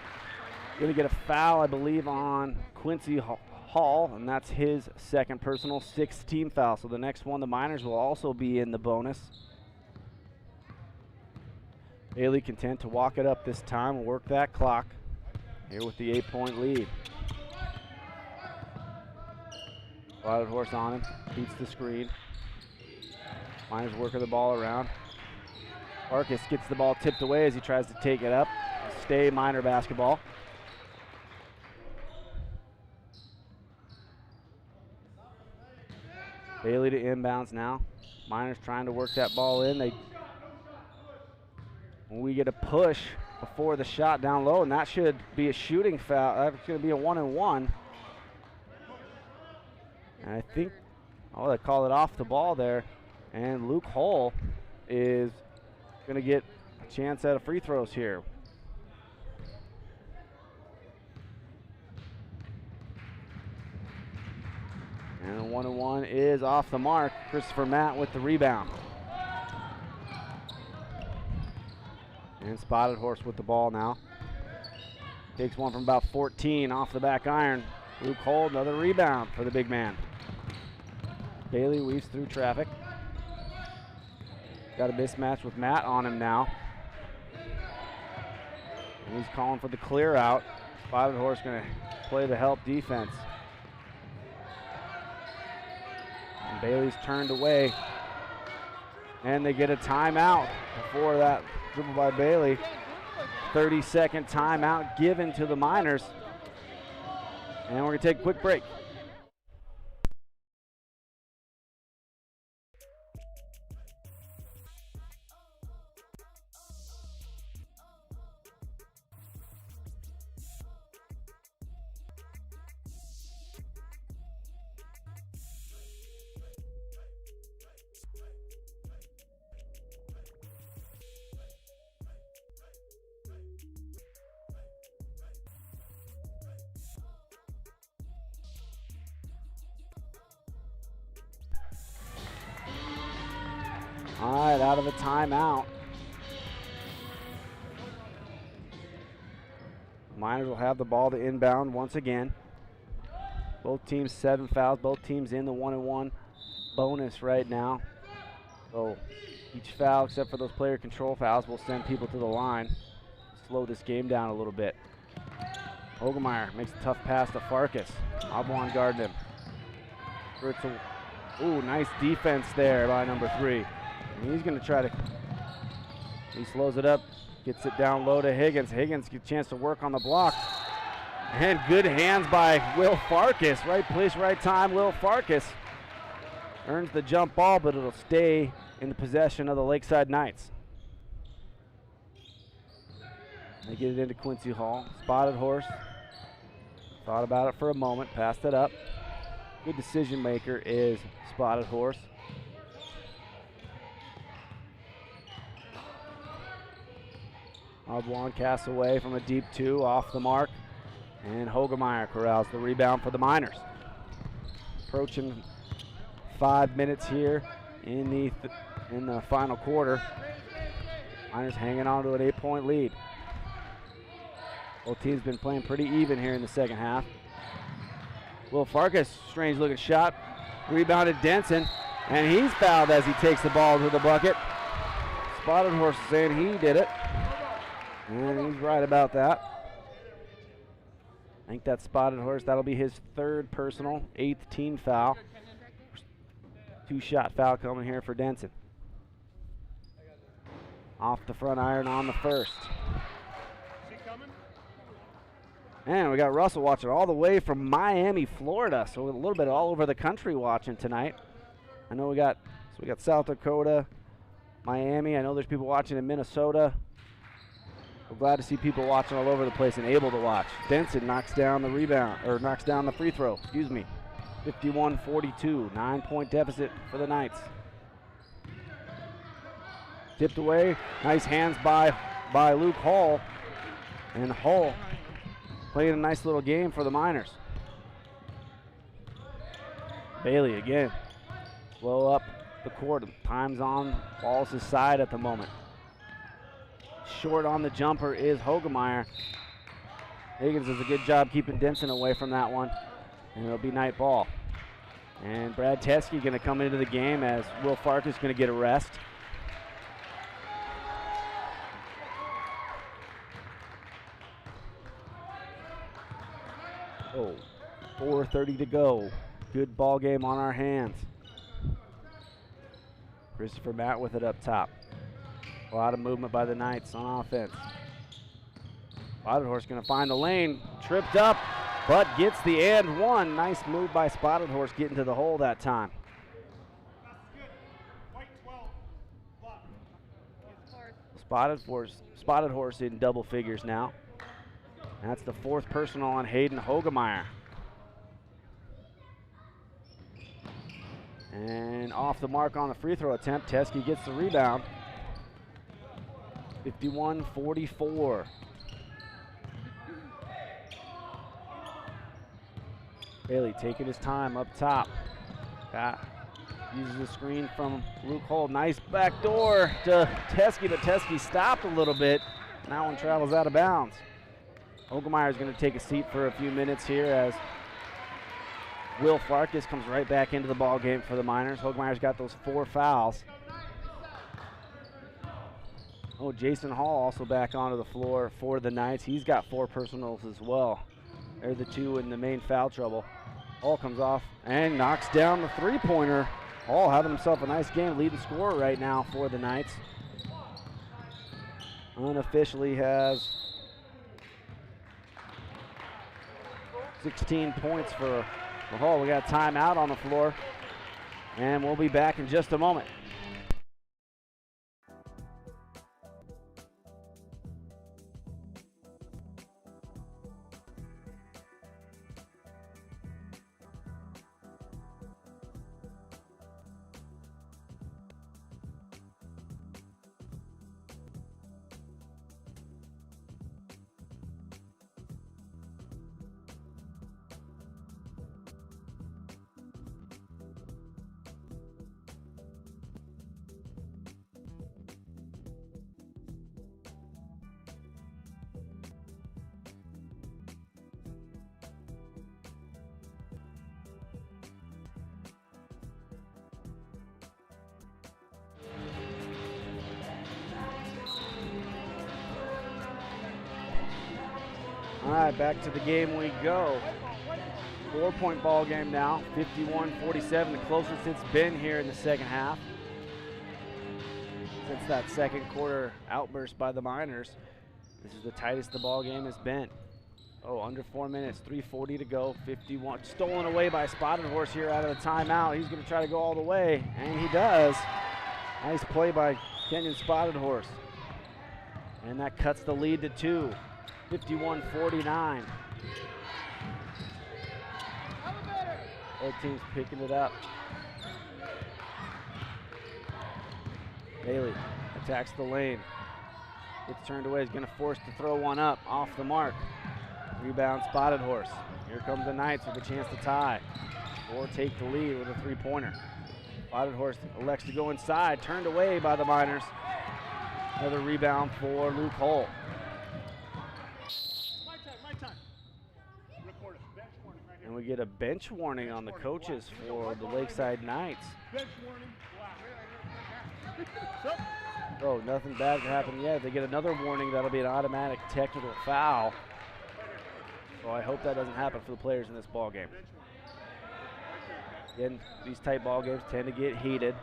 going to get a foul, I believe, on Quincy Hall, and that's his second personal, 6th team foul. So the next one, the Miners will also be in the bonus. Bailey content to walk it up this time, work that clock here with the 8-point lead. Spotted Horse on him, beats the screen. Miners working the ball around. Arcus gets the ball tipped away as he tries to take it up. Stay Miner basketball. Bailey to inbounds now. Miners trying to work that ball in. We get a push before the shot down low, and that should be a shooting foul. That's going to be a 1-and-1. And I think, they call it off the ball there. And Luke Hull is going to get a chance at a free throws here. And a 1-and-1 is off the mark. Christopher Matt with the rebound. And Spotted Horse with the ball now. Takes one from about 14 off the back iron. Luke Hull, another rebound for the big man. Bailey weaves through traffic. Got a mismatch with Matt on him now. And he's calling for the clear out. Spotted Horse going to play the help defense. And Bailey's turned away. And they get a timeout before that dribble by Bailey. 30-second timeout given to the Miners. And we're going to take a quick break. All right, out of the timeout. Miners will have the ball to inbound once again. Both teams 7 fouls. Both teams in the 1-and-1 bonus right now. So each foul, except for those player control fouls, will send people to the line. Slow this game down a little bit. Hogemeyer makes a tough pass to Farkas. Obwan guarding him. Ooh, nice defense there by number 3. And he's going to try to, he slows it up, gets it down low to Higgins. Higgins gets a chance to work on the block. And good hands by Will Farkas. Right place, right time. Will Farkas earns the jump ball, but it'll stay in the possession of the Lakeside Knights. They get it into Quincy Hall. Spotted Horse. Thought about it for a moment, passed it up. Good decision maker is Spotted Horse. Obwan casts away from a deep 2, off the mark. And Hogemeyer corrals the rebound for the Miners. Approaching 5 minutes here in the final quarter. Miners hanging on to an 8-point lead. Both teams been playing pretty even here in the second half. Will Farkas, strange looking shot. Rebounded Denson, and he's fouled as he takes the ball to the bucket. Spotted Horse is saying he did it. And he's right about that. I think that's Spotted Horse. That'll be his 3rd personal, 8th team foul. 2-shot foul coming here for Denson. Off the front iron on the first. And we got Russell watching all the way from Miami, Florida. So a little bit all over the country watching tonight. I know we got South Dakota, Miami. I know there's people watching in Minnesota. We're glad to see people watching all over the place and able to watch. Denson knocks down the rebound, or knocks down the free throw, 51-42, 9-point deficit for the Knights. Tipped away, nice hands by Luke Hall. And Hall playing a nice little game for the Miners. Bailey again, slow up the court. Time's on Wallace's side at the moment. Short on the jumper is Hogemeyer. Higgins does a good job keeping Denson away from that one. And it'll be night ball. And Brad Teskey going to come into the game as Will Farkas is going to get a rest. Oh, 4:30 to go. Good ball game on our hands. Christopher Matt with it up top. A lot of movement by the Knights on offense. Spotted Horse going to find the lane. Tripped up, but gets the and one. Nice move by Spotted Horse getting to the hole that time. Spotted Horse in double figures now. That's the 4th personal on Hayden Hogemeyer. And off the mark on the free throw attempt. Teskey gets the rebound. 51-44. Bailey taking his time up top. Uses the screen from Luke Hall. Nice back door to Teskey, but Teskey stopped a little bit. That one travels out of bounds. Hogemeyer is going to take a seat for a few minutes here as Will Farkas comes right back into the ball game for the Miners. Hogemeyer's got those 4 fouls. Oh, Jason Hall also back onto the floor for the Knights. He's got 4 personals as well. They're the 2 in the main foul trouble. Hall comes off and knocks down the 3-pointer. Hall having himself a nice game, leading scorer right now for the Knights. unofficially has 16 points for Hall. We got a timeout on the floor, and we'll be back in just a moment. All right, back to the game we go. 4-point ball game now, 51-47, the closest it's been here in the second half. Since that second quarter outburst by the Miners, this is the tightest the ball game has been. Oh, under 4 minutes, 3:40 to go, 51. Stolen away by Spotted Horse here out of the timeout. He's going to try to go all the way, and he does. Nice play by Kenyon Spotted Horse. And that cuts the lead to 2. 51-49. Both teams picking it up. Bailey attacks the lane. Gets turned away. He's going to force to throw one up off the mark. Rebound, Spotted Horse. Here comes the Knights with a chance to tie or take the lead with a three-pointer. Spotted Horse elects to go inside. Turned away by the Miners. Another rebound for Luke Hull. And we get a bench warning on the coaches for the Lakeside Knights. Oh, nothing bad can happen yet. If they get another warning, that'll be an automatic technical foul. So I hope that doesn't happen for the players in this ball game. Again, these tight ball games tend to get heated.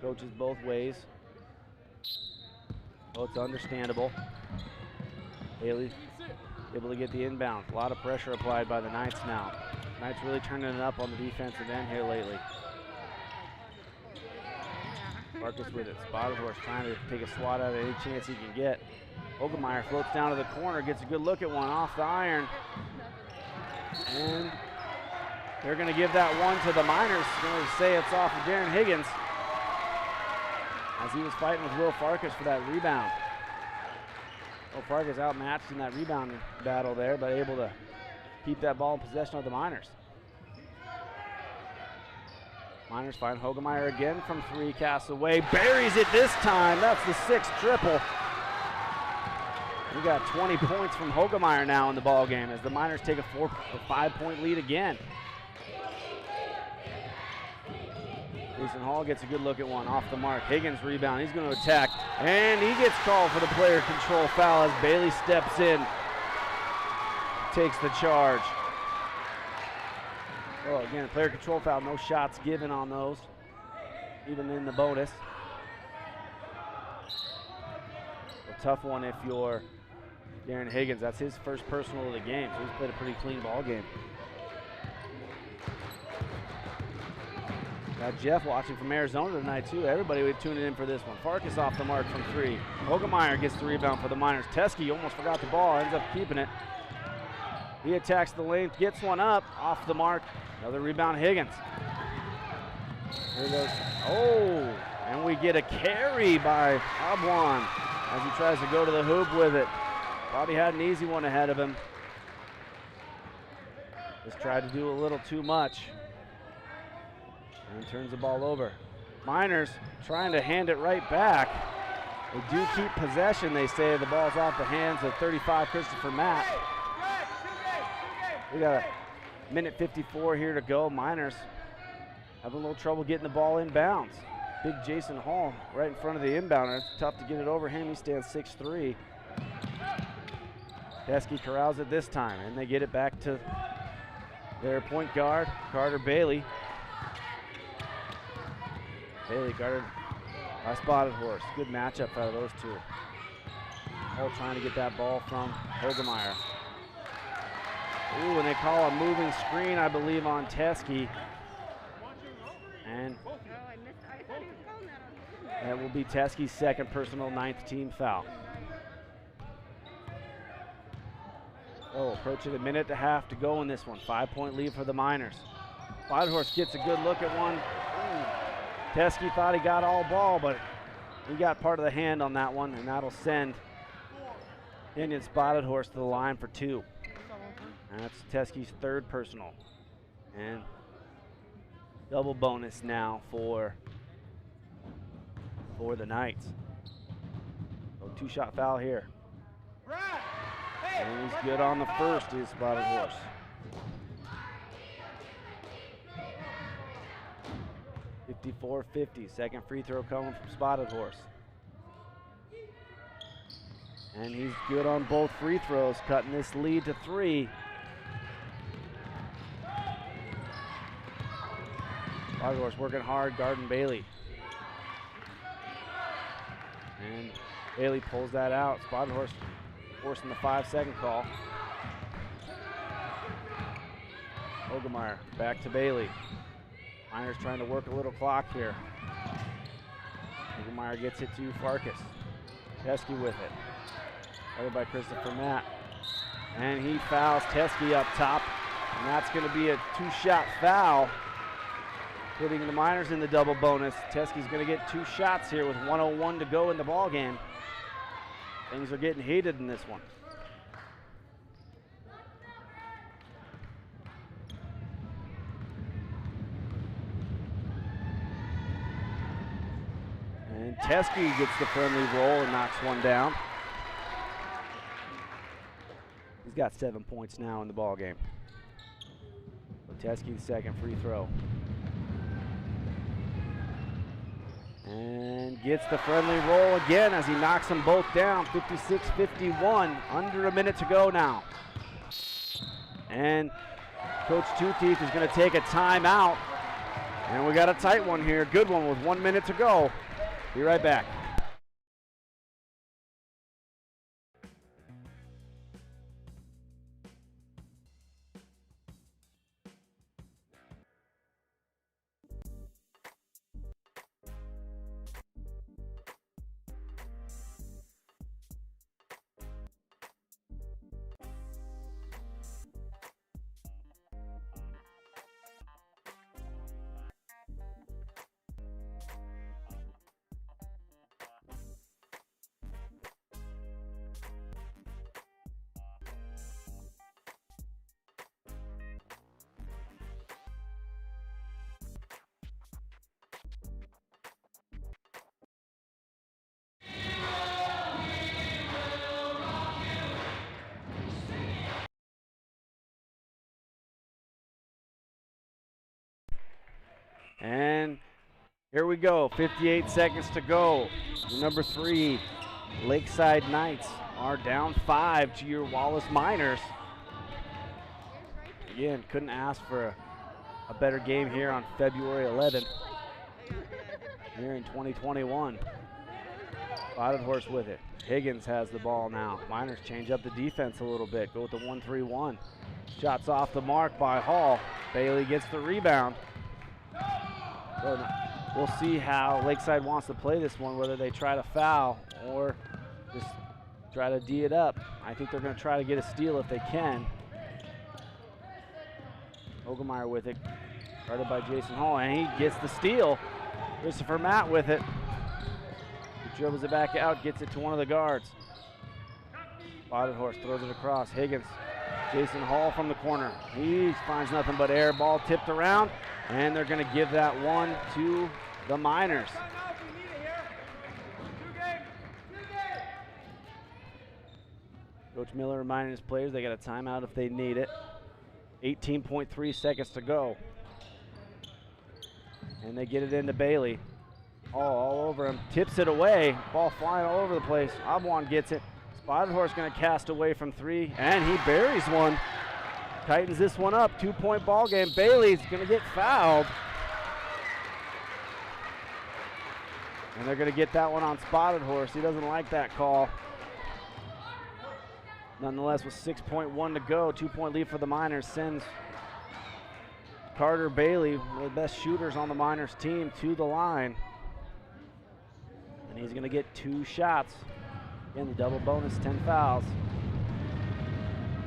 Coaches both ways. Oh, it's understandable. Haley able to get the inbound. A lot of pressure applied by the Knights now. Knights really turning it up on the defensive end here lately. Marcus with it. Spotted Horse trying to take a swat out of any chance he can get. Hogemeyer floats down to the corner, gets a good look at one off the iron. And they're going to give that one to the Miners. Going to say it's off of Darren Higgins, as he was fighting with Will Farkas for that rebound. Will Farkas outmatched in that rebound battle there, but able to keep that ball in possession of the Miners. Miners find Hogemeyer again from 3, casts away, buries it this time. That's the 6th triple. We got 20 points from Hogemeyer now in the ball game as the Miners take a 5-point lead again. Jason Hall gets a good look at one off the mark. Higgins rebound. He's going to attack, and he gets called for the player control foul as Bailey steps in, takes the charge. Oh, again, player control foul. No shots given on those, even in the bonus. A tough one if you're Darren Higgins. That's his first personal of the game, so he's played a pretty clean ball game. Got Jeff watching from Arizona tonight, too. Everybody would tune in for this one. Farkas off the mark from 3. Hogemeyer gets the rebound for the Miners. Teskey almost forgot the ball, ends up keeping it. He attacks the lane, gets one up, off the mark. Another rebound, Higgins. Here goes. Oh, and we get a carry by Abwan as he tries to go to the hoop with it. Thought he had an easy one ahead of him. Just tried to do a little too much. And turns the ball over. Miners trying to hand it right back. They do keep possession, they say. The ball's off the hands of 35, Christopher Matt. We got a minute 54 here to go. Miners having a little trouble getting the ball inbounds. Big Jason Hall right in front of the inbounder. It's tough to get it over him. He stands 6'3". Teskey corrals it this time, and they get it back to their point guard, Carter Bailey. Bailey guarded by Spotted Horse. Good matchup out of those two. All trying to get that ball from Hogemeyer. Ooh, and they call a moving screen, I believe, on Teskey. And Oh, I missed. I thought he was calling that on him. that will be Teskey's second personal, 9th team foul. Oh, approaching a minute and a half to go in this one. 5-point lead for the Miners. Whitehorse gets a good look at one. Ooh. Teskey thought he got all ball, but he got part of the hand on that one, and that'll send Indian Spotted Horse to the line for 2. And that's Teskey's 3rd personal. And double bonus now for the Knights. So 2-shot foul here. And he's good on the first, is Spotted Horse. .54-50, second free throw coming from Spotted Horse. And he's good on both free throws, cutting this lead to 3. Spotted Horse working hard, guarding Bailey. And Bailey pulls that out. Spotted Horse forcing the 5-second call. Hogemeyer back to Bailey. Miners trying to work a little clock here. Hogemeyer gets it to Farkas. Teskey with it. Guarded by Christopher Matt. And he fouls Teskey up top. And that's going to be a 2-shot foul, putting the Miners in the double bonus. Teskey's going to get 2 shots here with 1:01 to go in the ball game. Things are getting heated in this one. And Teskey gets the friendly roll and knocks one down. He's got 7 points now in the ball game. So Teskey's second free throw. And gets the friendly roll again as he knocks them both down. 56-51, under a minute to go now. And Coach Two Teeth is going to take a timeout. And we got a tight one here, good one with 1 minute to go. Be right back. And here we go, 58 seconds to go. The number 3 Lakeside Knights are down 5 to your Wallace Miners. Again, couldn't ask for a better game here on February 11th here in 2021. Spotted Horse with it. Higgins has the ball now. Miners change up the defense a little bit, go with the 1-3-1. Shots off the mark by Hall. Bailey gets the rebound. So we'll see how Lakeside wants to play this one, whether they try to foul or just try to D it up. I think they're going to try to get a steal if they can. Hogemeyer with it, guarded by Jason Hall, and he gets the steal. Christopher Matt with it. He dribbles it back out, gets it to one of the guards. Spotted Horse throws it across. Higgins, Jason Hall from the corner. He finds nothing but air. Ball tipped around, and they're going to give that one to the Miners. Coach Miller reminding his players they got a timeout if they need it. 18.3 seconds to go. And they get it into Bailey. All over him. Tips it away. Ball flying all over the place. Abwan gets it. Spotted Horse going to cast away from 3, and he buries one. Tightens this one up. 2-point ball game. Bailey's going to get fouled. And they're going to get that one on Spotted Horse. He doesn't like that call. Nonetheless, with 6.1 to go, 2-point lead for the Miners sends Carter Bailey, one of the best shooters on the Miners team, to the line. And he's going to get 2 shots. Again, the double bonus, 10 fouls.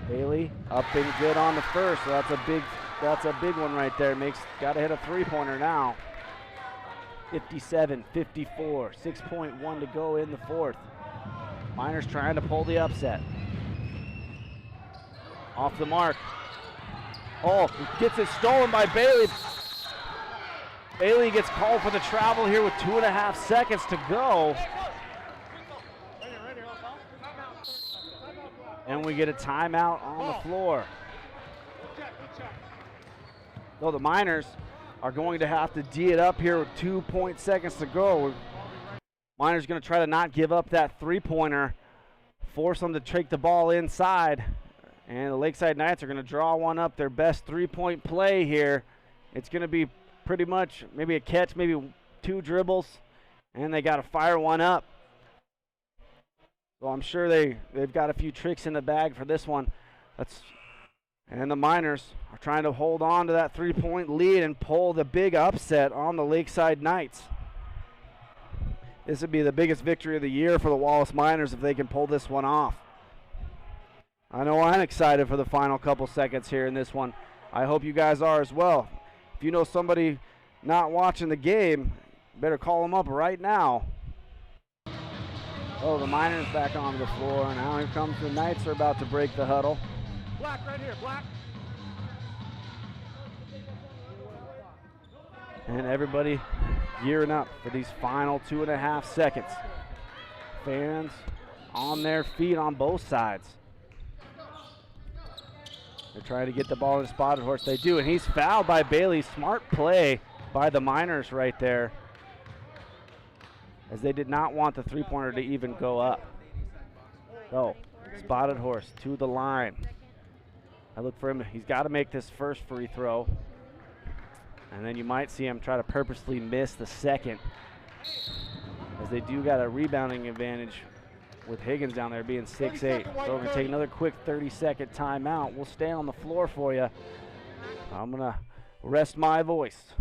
Bailey up and good on the first, so that's a big one right there. Got to hit a 3-pointer now. 57-54, 6.1 to go in the fourth. Miners trying to pull the upset. Off the mark. Oh, gets it stolen by Bailey. Bailey gets called for the travel here with 2.5 seconds to go. And we get a timeout on the floor. So the Miners are going to have to D it up here with 2 seconds to go. Miners going to try to not give up that 3-pointer, force them to take the ball inside. And the Lakeside Knights are going to draw one up, their best 3-point play here. It's going to be pretty much maybe a catch, maybe 2 dribbles, and they got to fire one up. So I'm sure they've got a few tricks in the bag for this one. And the Miners are trying to hold on to that 3-point lead and pull the big upset on the Lakeside Knights. This would be the biggest victory of the year for the Wallace Miners if they can pull this one off. I know I'm excited for the final couple seconds here in this one. I hope you guys are as well. If you know somebody not watching the game, better call them up right now. Oh, the Miners back onto the floor. Now here comes the Knights are about to break the huddle. Black right here, black. And everybody gearing up for these final 2.5 seconds. Fans on their feet on both sides. They're trying to get the ball in the spotted horse. They do, and he's fouled by Bailey. Smart play by the Miners right there, as they did not want the 3-pointer to even go up. So, spotted horse to the line. I look for him. He's got to make this first free throw. And then you might see him try to purposely miss the second, as they do got a rebounding advantage with Higgins down there being 6'8". So we're going to take another quick 30-second timeout. We'll stay on the floor for you. I'm going to rest my voice.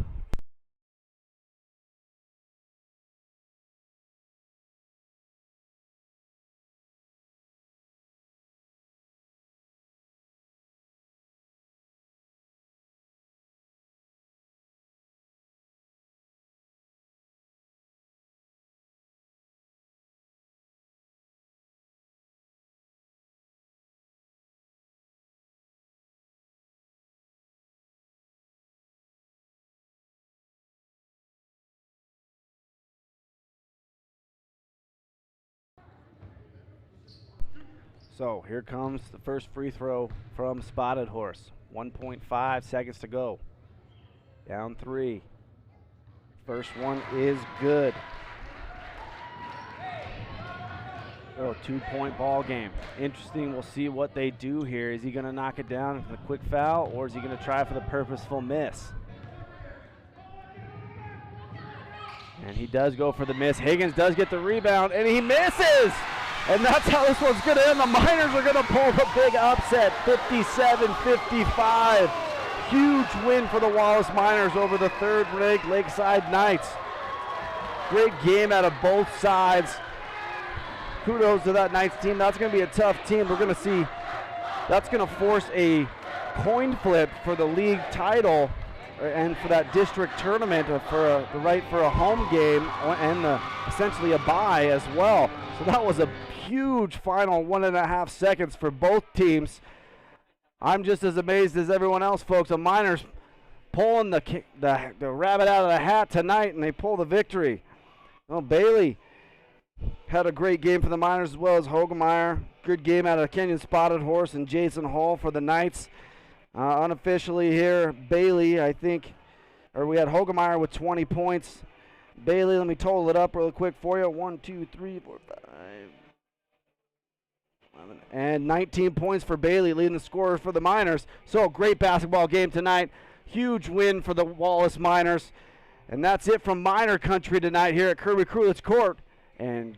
So here comes the first free throw from Spotted Horse. 1.5 seconds to go. Down 3. First one is good. Oh, 2-point ball game. Interesting. We'll see what they do here. Is he going to knock it down with a quick foul, or is he going to try for the purposeful miss? And he does go for the miss. Higgins does get the rebound, and he misses! And that's how this one's going to end. The Miners are going to pull the big upset, 57-55. Huge win for the Wallace Miners over the third-ranked Lakeside Knights. Great game out of both sides. Kudos to that Knights team. That's going to be a tough team. We're going to see that's going to force a coin flip for the league title and for that district tournament for the right for a home game and essentially a bye as well. So that was a huge final 1.5 seconds for both teams. I'm just as amazed as everyone else, folks. The Miners pulling the rabbit out of the hat tonight, and they pull the victory. Well, Bailey had a great game for the Miners as well as Hogemeyer. Good game out of Kenyon Spotted Horse and Jason Hall for the Knights. Unofficially here, Bailey, I think, or we had Hogemeyer with 20 points. Bailey, let me total it up real quick for you. 1, 2, 3, 4, 5, 11, and 19 points for Bailey, leading the scorer for the Miners. So, great basketball game tonight. Huge win for the Wallace Miners. And that's it from Miner Country tonight here at Kirby Crulet's Court. And